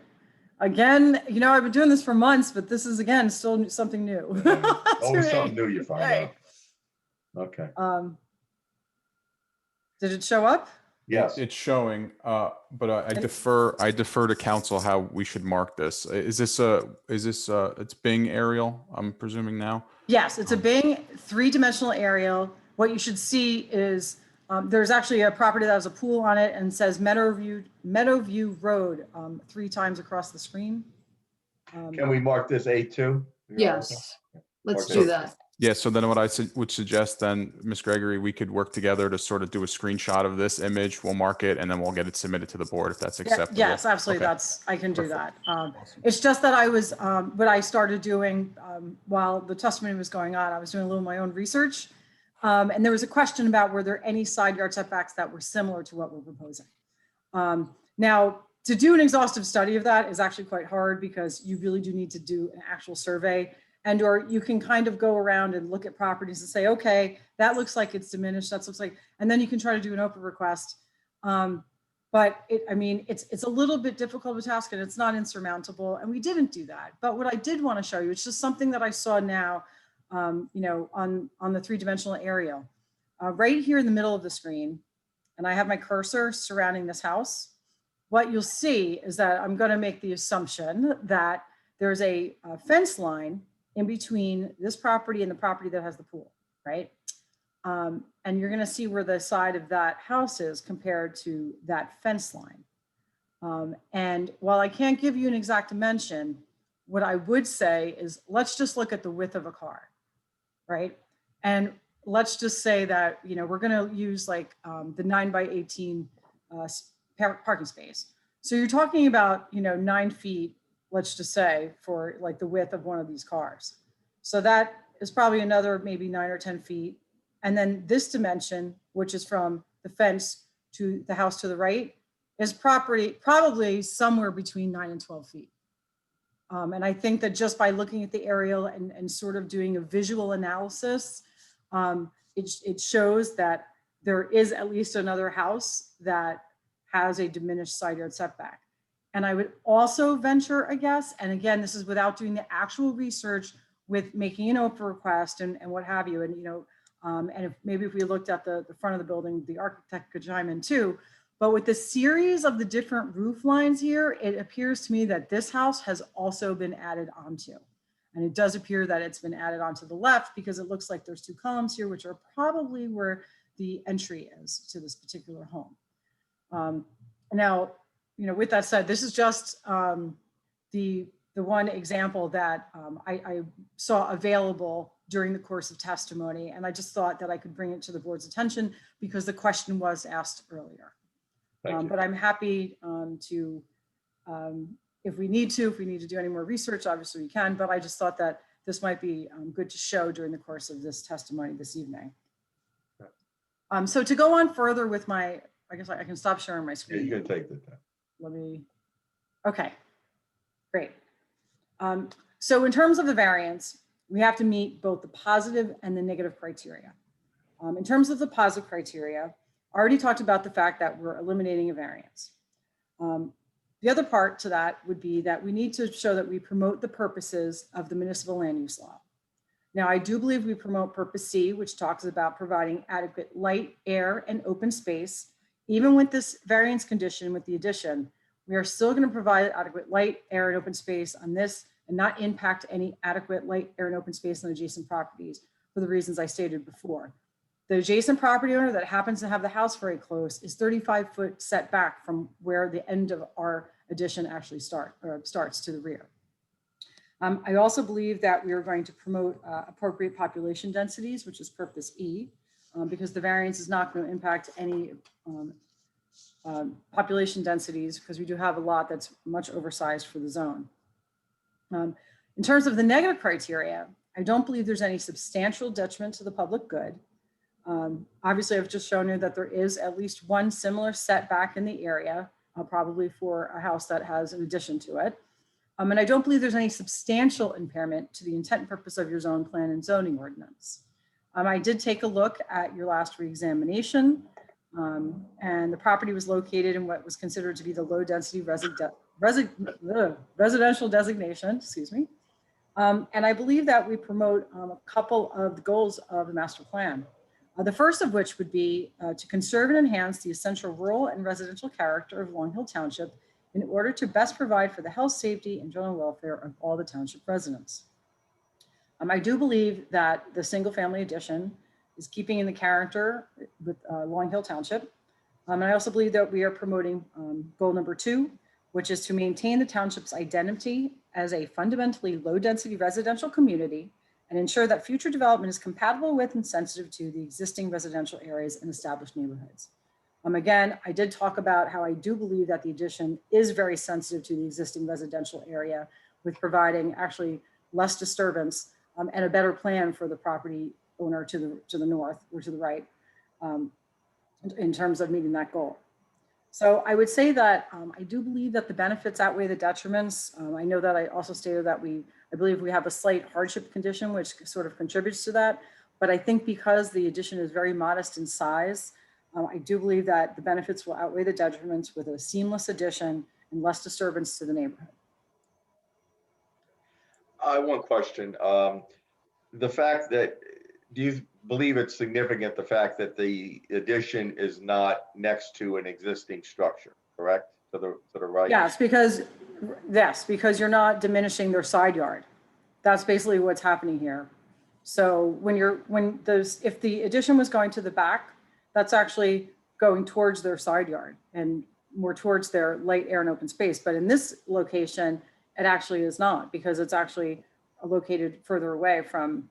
Again, I've been doing this for months, but this is again still something new. Always something new you find out. Okay. Did it show up? Yes. It's showing, but I defer to council how we should mark this. Is this it's Bing aerial, I'm presuming now? Yes, it's a Bing 3-dimensional aerial. What you should see is there's actually a property that has a pool on it and says Meadowview Road 3 times across the screen. Can we mark this A2? Yes, let's Okay. do that. Yeah, so then what I would suggest then, Ms. Gregory, we could work together to sort of do a screenshot of this image. We'll mark it and then we'll get it submitted to the board if that's acceptable. Yes, absolutely. Okay. I can do that. It's just that I was, what I started doing while the testimony was going on, I was doing a little of my own research. And there was a question about were there any side yard setbacks that were similar to what we're proposing. Now, to do an exhaustive study of that is actually quite hard because you really do need to do an actual survey. Or you can kind of go around and look at properties and say, okay, that looks like it's diminished. That looks like, and then you can try to do an open request. But it's a little bit difficult of a task and it's not insurmountable. And we didn't do that. But what I did want to show you, it's just something that I saw now, on the 3-dimensional aerial, right here in the middle of the screen. And I have my cursor surrounding this house. What you'll see is that I'm going to make the assumption that there's a fence line in between this property and the property that has the pool, right? And you're gonna see where the side of that house is compared to that fence line. And while I can't give you an exact dimension, what I would say is let's just look at the width of a car, right? And let's just say that, we're gonna use like the 9x18 parking space. So you're talking about, 9 feet, let's just say, for like the width of one of these cars. So that is probably another maybe 9 or 10 feet. And then this dimension, which is from the fence to the house to the right, is probably somewhere between 9 and 12 feet. And I think that just by looking at the aerial and sort of doing a visual analysis, it shows that there is at least another house that has a diminished side yard setback. And I would also venture a guess, and again, this is without doing the actual research with making an OPA request and what have you. And, and if maybe if we looked at the front of the building, the architect could chime in too. But with the series of the different roof lines here, it appears to me that this house has also been added onto. And it does appear that it's been added onto the left because it looks like there's 2 columns here, which are probably where the entry is to this particular home. Now, with that said, this is just the one example that I saw available during the course of testimony. And I just thought that I could bring it to the board's attention because the question was asked earlier. But I'm happy to, if we need to do any more research, obviously we can, but I just thought that this might be good to show during the course of this testimony this evening. So to go on further with my, I guess I can stop sharing my screen. Yeah, you can take the time. Let me, okay, great. So in terms of the variance, we have to meet both the positive and the negative criteria. In terms of the positive criteria, I already talked about the fact that we're eliminating a variance. The other part to that would be that we need to show that we promote the purposes of the municipal land use law. Now, I do believe we promote purpose C, which talks about providing adequate light, air, and open space. Even with this variance condition, with the addition, we are still going to provide adequate light, air, and open space on this and not impact any adequate light, air, and open space on adjacent properties for the reasons I stated before. The adjacent property owner that happens to have the house very close is 35-foot setback from where the end of our addition actually starts to the rear. I also believe that we are going to promote appropriate population densities, which is purpose E, because the variance is not going to impact any population densities because we do have a lot that's much oversized for the zone. In terms of the negative criteria, I don't believe there's any substantial detriment to the public good. Obviously, I've just shown you that there is at least one similar setback in the area, probably for a house that has an addition to it. And I don't believe there's any substantial impairment to the intent and purpose of your zone plan and zoning ordinance. I did take a look at your last reexamination, and the property was located in what was considered to be the low density residential designation, excuse me. And I believe that we promote a couple of the goals of the master plan. The first of which would be to conserve and enhance the essential rural and residential character of Long Hill Township in order to best provide for the health, safety, and general welfare of all the township residents. I do believe that the single family addition is keeping in the character with Long Hill Township. And I also believe that we are promoting goal number 2, which is to maintain the township's identity as a fundamentally low density residential community and ensure that future development is compatible with and sensitive to the existing residential areas and established neighborhoods. Again, I did talk about how I do believe that the addition is very sensitive to the existing residential area with providing actually less disturbance and a better plan for the property owner to the north or to the right in terms of meeting that goal. So I would say that I do believe that the benefits outweigh the detriments. I know that I also stated that I believe we have a slight hardship condition, which sort of contributes to that. But I think because the addition is very modest in size, I do believe that the benefits will outweigh the detriments with a seamless addition and less disturbance to the neighborhood. I have one question. The fact that, do you believe it's significant, the fact that the addition is not next to an existing structure, correct? To the right? Yes, because you're not diminishing their side yard. That's basically what's happening here. So if the addition was going to the back, that's actually going towards their side yard and more towards their light, air, and open space. But in this location, it actually is not, because it's actually located further away from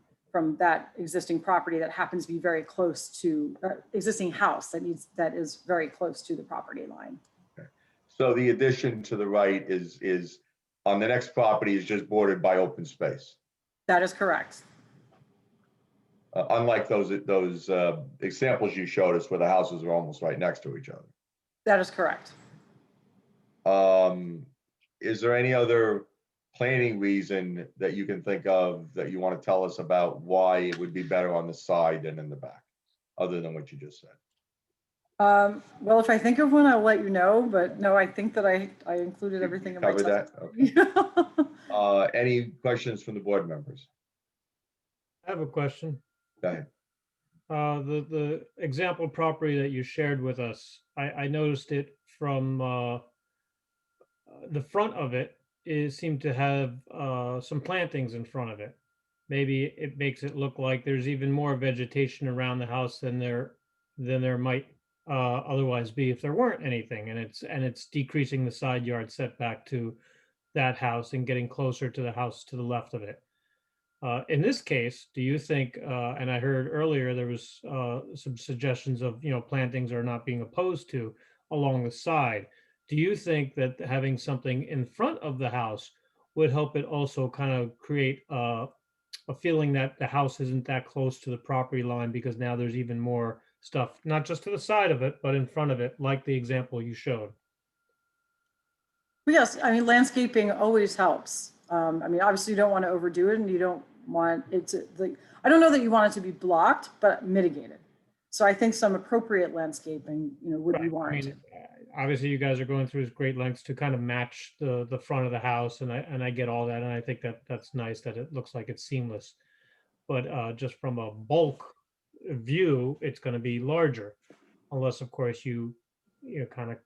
that existing property that happens to be very close to existing house that is very close to the property line. Okay. So the addition to the right is on the next property is just bordered by open space. That is correct. Unlike those examples you showed us where the houses are almost right next to each other. That is correct. Is there any other planning reason that you can think of that you want to tell us about why it would be better on the side than in the back, other than what you just said? Well, if I think of one, I'll let you know, but no, I think that I included everything in my Cover that? testimony. Okay. Any questions from the board members? I have a question. Go ahead. The example property that you shared with us, I noticed it from the front of it seemed to have some plantings in front of it. Maybe it makes it look like there's even more vegetation around the house than there might otherwise be if there weren't anything, and it's decreasing the side yard setback to that house and getting closer to the house to the left of it. In this case, do you think, and I heard earlier there was some suggestions of, plantings are not being opposed to along the side. Do you think that having something in front of the house would help it also kind of create a feeling that the house isn't that close to the property line, because now there's even more stuff, not just to the side of it, but in front of it, like the example you showed? Yes, I mean, landscaping always helps. I mean, obviously you don't want to overdo it, and you don't want it to, like, I don't know that you want it to be blocked, but mitigated. So I think some appropriate landscaping, would be Right. I warranted. mean, obviously you guys are going through great lengths to kind of match the front of the house, and I get all that, and I think that's nice that it looks like it's seamless. But just from a bulk view, it's going to be larger, unless of course you kind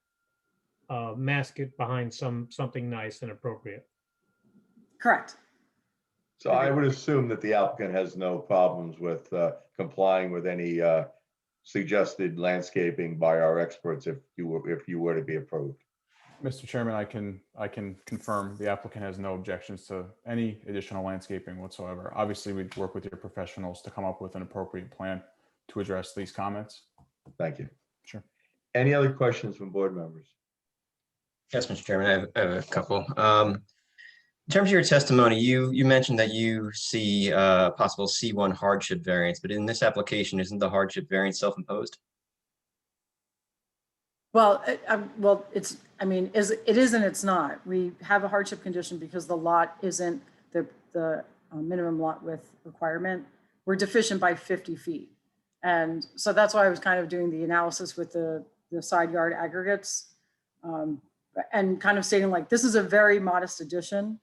of mask it behind something nice and appropriate. Correct. So I would assume that the applicant has no problems with complying with any suggested landscaping by our experts if you were to be approved. Mr. Chairman, I can confirm the applicant has no objections to any additional landscaping whatsoever. Obviously, we'd work with your professionals to come up with an appropriate plan to address these comments. Thank you. Sure. Any other questions from board members? Yes, Mr. Chairman, I have a couple. In terms of your testimony, you mentioned that you see possible C1 hardship variance, but in this application, isn't the hardship variance self-imposed? Well, it is and it's not. We have a hardship condition because the lot isn't the minimum lot width requirement. We're deficient by 50 feet. And so that's why I was kind of doing the analysis with the side yard aggregates and kind of stating like, this is a very modest addition.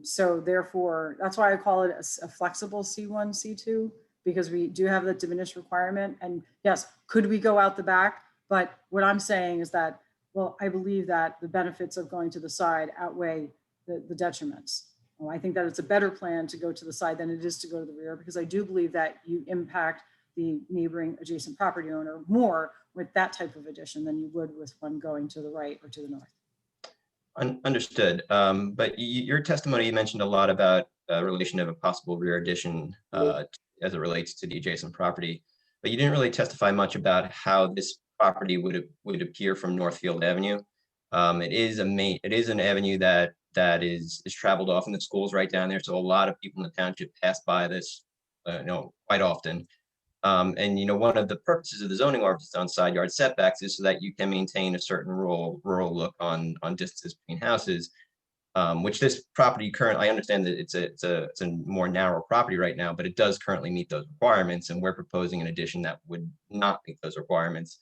So therefore, that's why I call it a flexible C1, C2, because we do have the diminished requirement. And yes, could we go out the back? But what I'm saying is that, well, I believe that the benefits of going to the side outweigh the detriments. Well, I think that it's a better plan to go to the side than it is to go to the rear, because I do believe that you impact the neighboring adjacent property owner more with that type of addition than you would with one going to the right or to the north. Understood. But your testimony, you mentioned a lot about relation of a possible rear addition as it relates to the adjacent property, but you didn't really testify much about how this property would appear from Northfield Avenue. It is an avenue that is traveled often. The school's right down there, so a lot of people in the township pass by this, quite often. And one of the purposes of the zoning ordinance on side yard setbacks is so that you can maintain a certain rural look on distances between houses, which this property currently, I understand that it's a more narrow property right now, but it does currently meet those requirements, and we're proposing an addition that would not meet those requirements.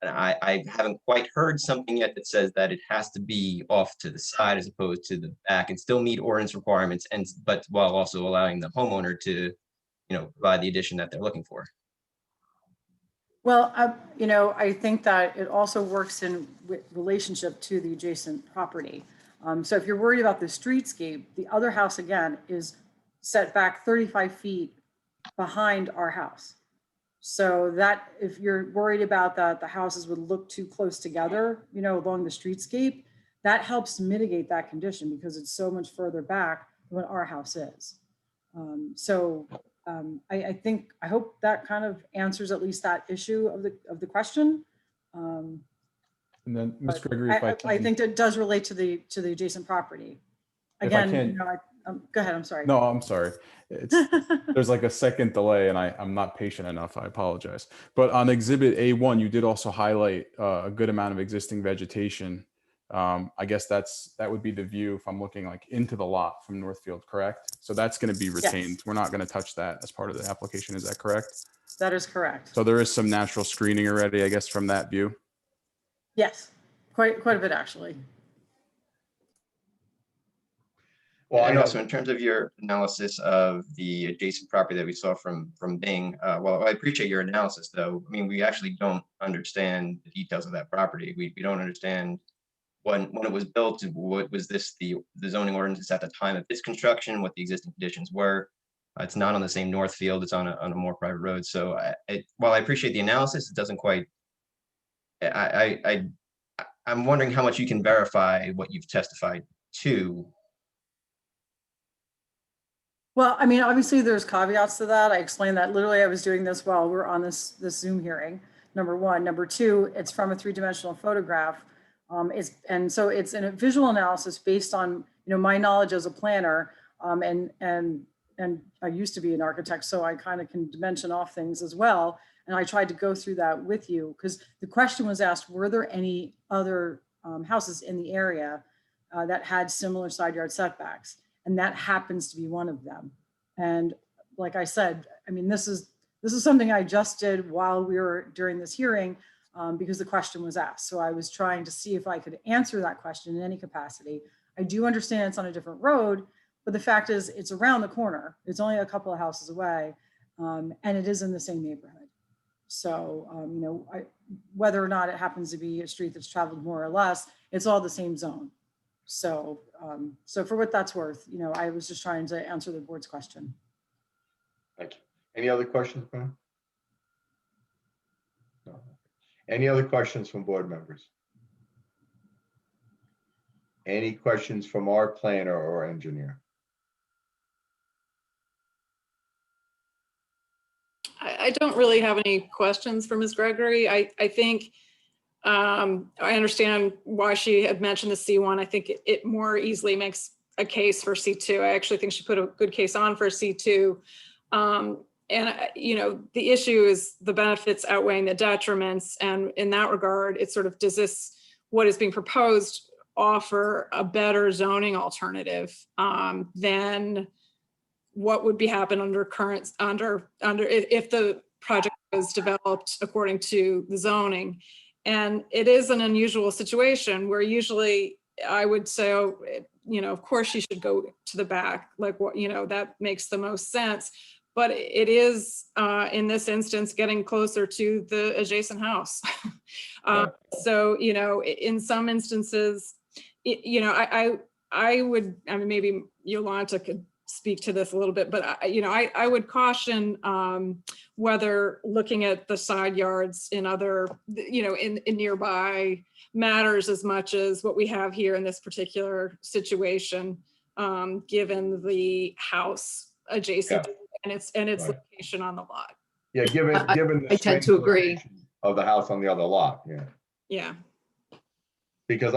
And I haven't quite heard something yet that says that it has to be off to the side as opposed to the back and still meet ordinance requirements, but while also allowing the homeowner to provide the addition that they're looking for. Well, I think that it also works in relationship to the adjacent property. So if you're worried about the streetscape, the other house again is set back 35 feet behind our house. So that if you're worried about that the houses would look too close together, along the streetscape, that helps mitigate that condition because it's so much further back than what our house is. I hope that kind of answers at least that issue of the question. And then, Ms. Gregory, I think that does relate to the adjacent property. Again, go ahead. I'm sorry. No, I'm sorry. There's like a second delay, and I'm not patient enough. I apologize. But on Exhibit A1, you did also highlight a good amount of existing vegetation I guess that would be the view if I'm looking like into the lot from Northfield, correct? So that's going to be retained. We're not going to touch that as part of the application. Is that correct? That is correct. So there is some natural screening already, I guess, from that view. Yes, quite a bit, actually. Well, I And know, also in terms of your analysis of the adjacent property that we saw from Bing, well, I appreciate your analysis, though. I mean, we actually don't understand the details of that property. We don't understand when it was built, what was this the zoning ordinance at the time of its construction, what the existing conditions were. It's not on the same Northfield, it's on a more private road. So while I appreciate the analysis, it doesn't quite, I'm wondering how much you can verify what you've testified to. Well, I mean, obviously there's caveats to that. I explained that literally I was doing this while we're on this Zoom hearing, number one. Number two, it's from a three-dimensional photograph. And so it's a visual analysis based on, my knowledge as a planner, and I used to be an architect, so I kind of can dimension off things as well. And I tried to go through that with you because the question was asked, were there any other houses in the area that had similar side yard setbacks? And that happens to be one of them. And like I said, I mean, this is something I just did while we were during this hearing because the question was asked. So I was trying to see if I could answer that question in any capacity. I do understand it's on a different road, but the fact is it's around the corner. It's only a couple of houses away, and it is in the same neighborhood. So, whether or not it happens to be a street that's traveled more or less, it's all the same zone. So, so for what that's worth, I was just trying to answer the board's question. thank you. Any other questions, Brian? No. Any other questions from board members? Any questions from our planner or engineer? I don't really have any questions for Ms. Gregory. I think I understand why she had mentioned the C1. I think it more easily makes a case for C2. I actually think she put a good case on for C2. And, the issue is the benefits outweighing the detriments. And in that regard, it's sort of, does what is being proposed offer a better zoning alternative than what would be happen if the project was developed according to the zoning. And it is an unusual situation where usually I would say, of course you should go to the back, like what, that makes the most sense. But it is, in this instance, getting closer to the adjacent house. So, in some instances, I would, maybe Yolanta could speak to this a little bit, but I would caution whether looking at the side yards in other, in nearby matters as much as what we have here in this particular situation, given the house adjacent and its Right. location on the lot. Yeah, given the I tend to strange agree. location of the house on the other lot, yeah. Yeah. Because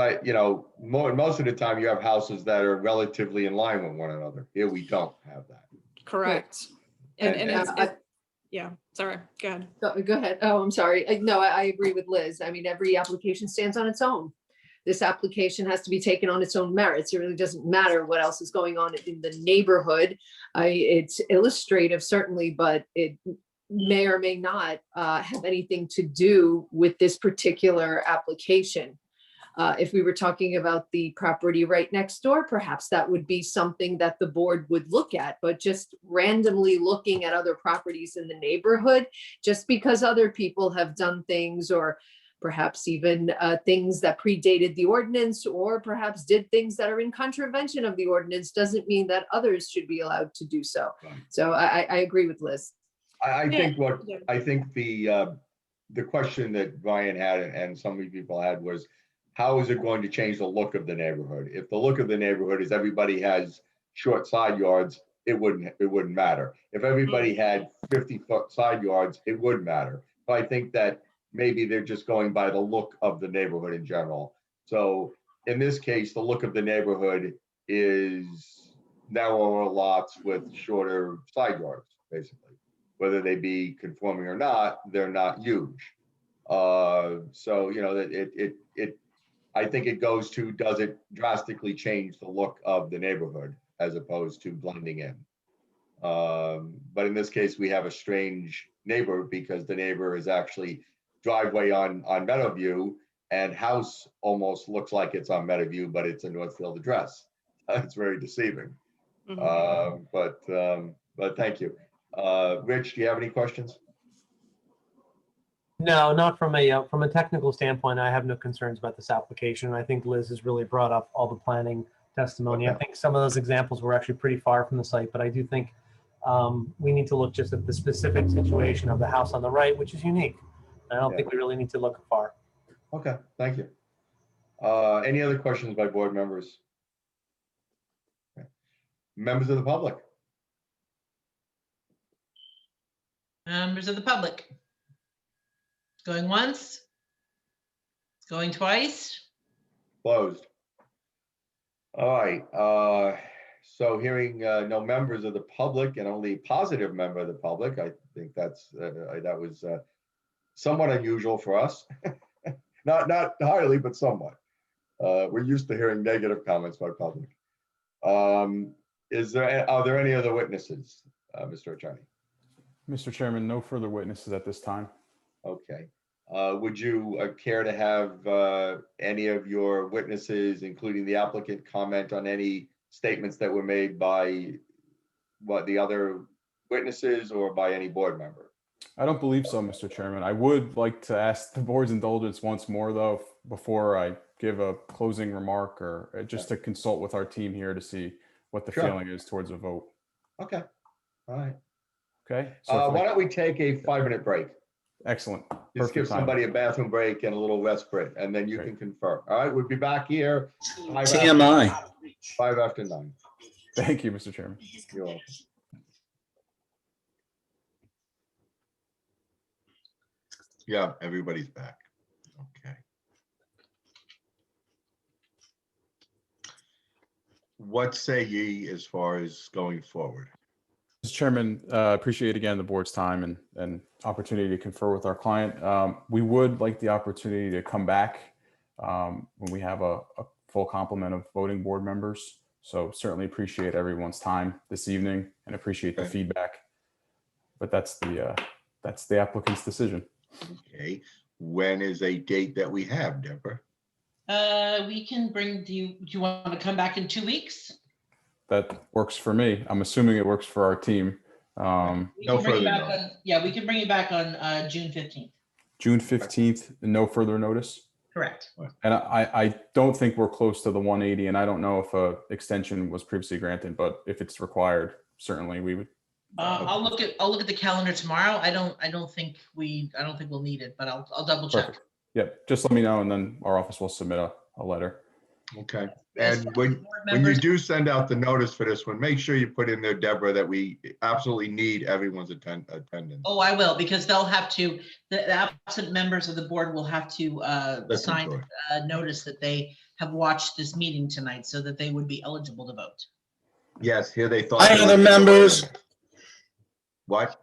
most of the time you have houses that are relatively in line with one another. Here we don't have that. Correct. And And- yeah, sorry, go ahead. Go ahead. Oh, I'm sorry. No, I agree with Liz. I mean, every application stands on its own. This application has to be taken on its own merits. It really doesn't matter what else is going on in the neighborhood. It's illustrative, certainly, but it may or may not have anything to do with this particular application. If we were talking about the property right next door, perhaps that would be something that the board would look at, but just randomly looking at other properties in the neighborhood, just because other people have done things or perhaps even things that predated the ordinance or perhaps did things that are in contravention of the ordinance doesn't mean that others should be allowed to do so. Right. So I agree with Liz. I think the question that Brian had and so many people had was, how is it going to change the look of the neighborhood? If the look of the neighborhood is everybody has short side yards, it wouldn't matter. If everybody had 50-foot side yards, it would matter. But I think that maybe they're just going by the look of the neighborhood in general. So in this case, the look of the neighborhood is narrower lots with shorter side yards, basically. Whether they be conforming or not, they're not huge. So I think it goes to, does it drastically change the look of the neighborhood as opposed to blending in? But in this case, we have a strange neighbor because the neighbor is actually driveway on Meadowview, and house almost looks like it's on Meadowview, but it's a Northfield address. It's very deceiving. But thank you. Rich, do you have any questions? No, not from a technical standpoint. I have no concerns about this application. I think Liz has really brought up all the planning testimony. I Okay. think some of those examples were actually pretty far from the site, but I do think we need to look just at the specific situation of the house on the right, which is unique. I don't think we really need to look far. Okay, thank you. Any other questions by board members? Okay. Members of the public? Members of the public. Going once? Going twice? Closed. All right, so hearing no members of the public and only positive member of the public, I think that was somewhat unusual for us. Not highly, but somewhat. We're used to hearing negative comments by public. Are there any other witnesses, Mr. Attorney? Mr. Chairman, no further witnesses at this time. Okay. Would you care to have any of your witnesses, including the applicant, comment on any statements that were made by the other witnesses or by any board member? I don't believe so, Mr. Chairman. I would like to ask the board's indulgence once more, though, before I give a closing remark, or just to consult with our team here to see what the feeling is towards a vote. Okay. All right. Okay. Why don't we take a 5-minute break? Excellent. Just give somebody a bathroom break and a little respite, and then you can confer. All right, we'll be back here. TMI. 5 after 9. Thank you, Mr. Chairman. You're welcome. Yeah, everybody's back. Okay. What say ye as far as going forward? Mr. Chairman, appreciate again the board's time and opportunity to confer with our client. We would like the opportunity to come back when we have a full complement of voting board members. So certainly appreciate everyone's time this evening and appreciate the feedback. But that's the applicant's decision. Okay. When is a date that we have, Deborah? We can bring, do you want to come back in 2 weeks? That works for me. I'm assuming it works for our team. We can bring you back on June 15th. June 15th, no further notice? Correct. And I don't think we're close to the 180, and I don't know if a extension was previously granted, but if it's required, certainly we would. I'll look at the calendar tomorrow. I don't think we'll need it, but I'll double check. Perfect. Yep. Just let me know, and then our office will submit a letter. Okay. And when you do send out the notice for this one, make sure you put in there, Deborah, that we absolutely need everyone's attendance. Oh, I will, because they'll have to, the absent members of the board will have to sign a notice that they have watched this meeting tonight so that they would be eligible to vote. Yes, here they thought. Hi, other members. What?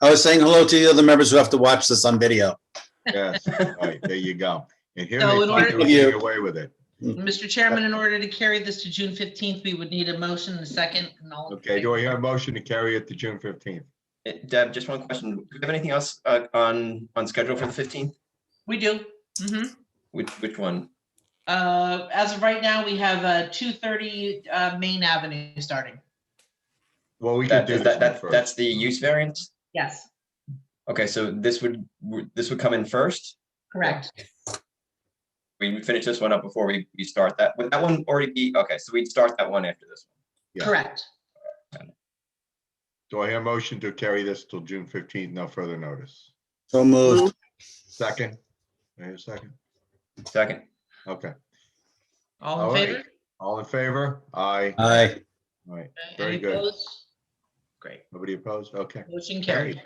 I was saying hello to the other members who have to watch this on video. Yes, right, there you go. And here So they in thought order they were to- getting away with it. Mr. Chairman, in order to carry this to June 15th, we would need a motion and a second. And all in Okay, do favor. I hear a motion to carry it to June 15th? Deb, just one question. Do we have anything else on schedule for the 15th? We do. Which one? As of right now, we have 230 Main Avenue starting. Well, we can do this one first. That's the use variance? Yes, Okay, so this would come in first? correct. We finish this one up before we start that. Would that one already be, okay, so we'd start that one after this one. Yeah. Correct. Do I hear a motion to carry this till June 15th, no further notice? So moved. Second? I hear a second? Second. Okay. All All in right. favor? All in favor? Aye. Aye. All right, Any very good. opposed? Great. Nobody opposed? Okay. Motion carried.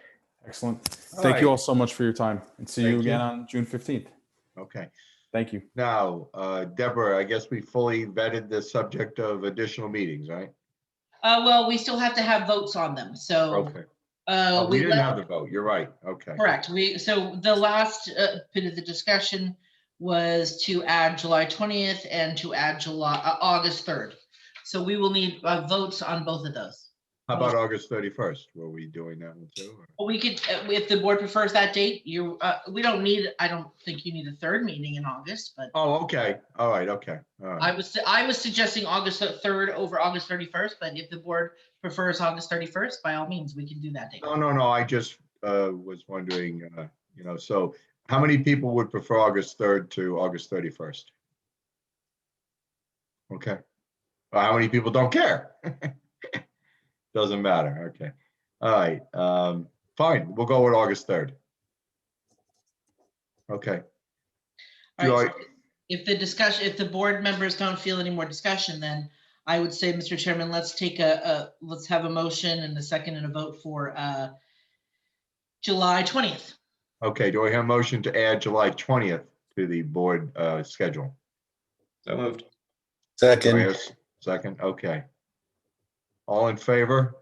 Excellent. All Thank you right. all so much for your time, and see Thank you you. again on June 15th. Okay. Thank you. Now, Deborah, I guess we fully vetted the subject of additional meetings, right? Well, we still have to have votes on them, so. Okay. Oh, we didn't left- have the vote. You're right. Okay. Correct. So the last bit of the discussion was to add July 20th and to add August 3rd. So we will need votes on both of those. How about August 31st? Were we doing that one too? or- We could, if the board prefers that date, we don't need, I don't think you need a third meeting in August, but Oh, okay. All right, okay. All right. I was suggesting August 3rd over August 31st, but if the board prefers August 31st, by all means, we can do that date. No, I just was wondering, so how many people would prefer August 3rd to August 31st? Okay. How many people don't care? Doesn't matter. Okay. All right. Fine. We'll go with August 3rd. Okay. All right, so if the board members don't feel any more discussion, then I would say, Mr. Chairman, let's have a motion and a second and a vote for July 20th. Okay. Do I hear a motion to add July 20th to the board schedule? So moved. Do I Second, hear a second. Okay. All in favor?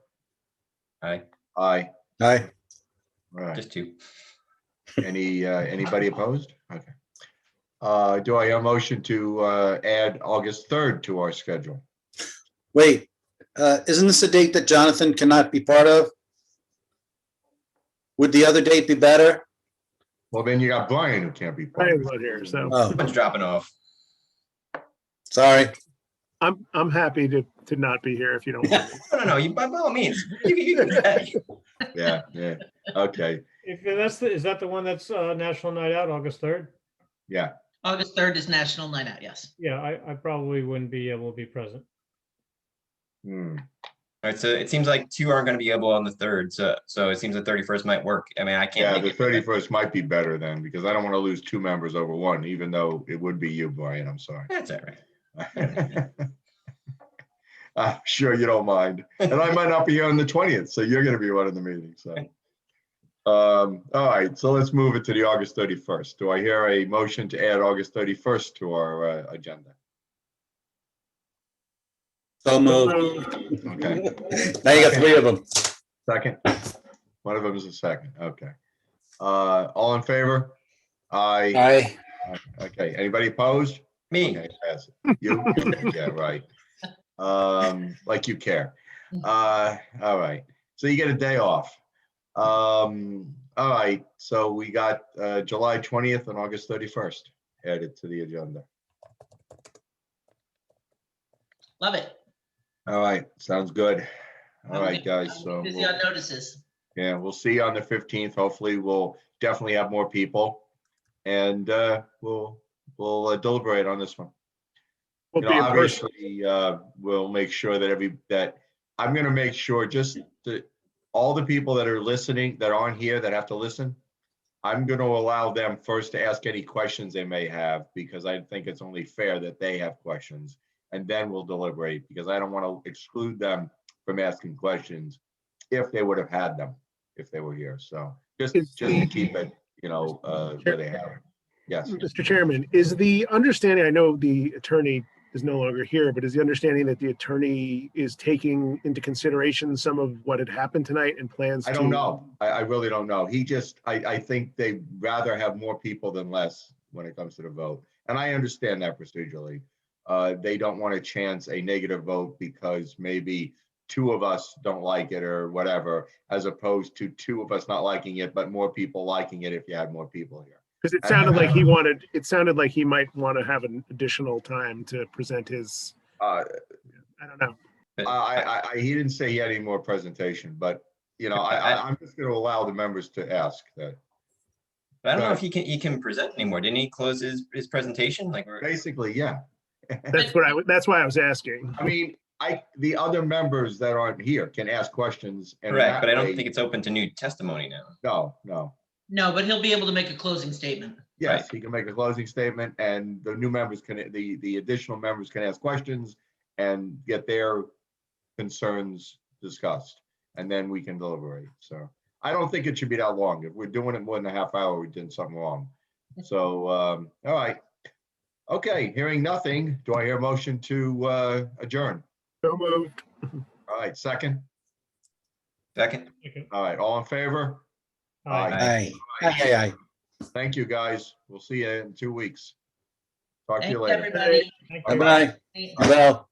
Aye. Aye. aye, All right. Just two. Anybody opposed? Okay. Do I hear a motion to add August 3rd to our schedule? wait, isn't this a date that Jonathan cannot be part of? Would the other date be better? Well, then you got Brian who can't be part of Brian's it. not here, so Oh, Someone's dropping off. sorry. I'm happy to not be here if you don't want me. No, you, by all means, you can stay. Yeah, okay, Is that the one that's National Night Out, August 3rd? yeah. August 3rd is National Night Out, yes. Yeah, I probably wouldn't be able to be present. Hmm. All right, so it seems like two aren't going to be able on the 3rd, so it seems the 31st might work. I mean, I can't. Yeah, make the it. 31st might be better then, because I don't want to lose two members over one, even though it would be you, Brian, I'm sorry. That's all right. I'm sure you don't mind. And I might not be here on the 20th, so you're gonna be one of the meetings, so. All right, so let's move it to the August 31st. Do I hear a motion to add August 31st to our agenda? So moved. Okay, Now you got three of them. second? One of them is a second, okay. All in favor? Aye. Aye, Okay, anybody opposed? Me. Okay, pass it. You? Yeah, right. Like you care. All right, so you get a day off. All right, so we got July 20th and August 31st added to the agenda. Love it. All right, sounds good. All right, Okay, guys, I'm so busy we'll- on notices. yeah, we'll see you on the 15th. Hopefully, we'll definitely have more people. And we'll deliberate on this one. We'll You be know, in person. obviously, we'll make sure that I'm gonna make sure just that all the people that are listening, that aren't here, that have to listen, I'm gonna allow them first to ask any questions they may have, because I think it's only fair that they have questions. And then we'll deliberate, because I don't want to exclude them from asking questions if they would have had them, if they were here. So just to keep it, where they have it. Yes. Mr. Chairman, is the understanding, I know the attorney is no longer here, but is the understanding that the attorney is taking into consideration some of what had happened tonight and plans to? I don't know. I really don't know. I think they'd rather have more people than less when it comes to the vote. And I understand that procedurally. They don't want to chance a negative vote because maybe two of us don't like it or whatever, as opposed to two of us not liking it, but more people liking it if you had more people here. Because it sounded like he might want to have an additional time to present his, I don't know. He didn't say he had any more presentation, but I'm just going to allow the members to ask that. But I don't know if he can present anymore. Didn't he close his presentation? Basically, yeah. That's why I was asking. I mean, the other members that aren't here can ask questions. And correct, but I don't think it's open to new testimony now. No. No, but he'll be able to make a closing statement. Yes, Right. he can make a closing statement, and the new members the additional members can ask questions and get their concerns discussed, and then we can deliberate. So I don't think it should be that long. If we're doing it more than a half hour, we did something wrong. So, all right. Okay, hearing nothing, do I hear a motion to adjourn? So moved. All right, second. Second. All right, all in favor? Aye. aye, aye, aye. Thank you, guys. We'll see you in 2 weeks. Talk to you Thanks, later. everybody. Thank you. Bye-bye. Well.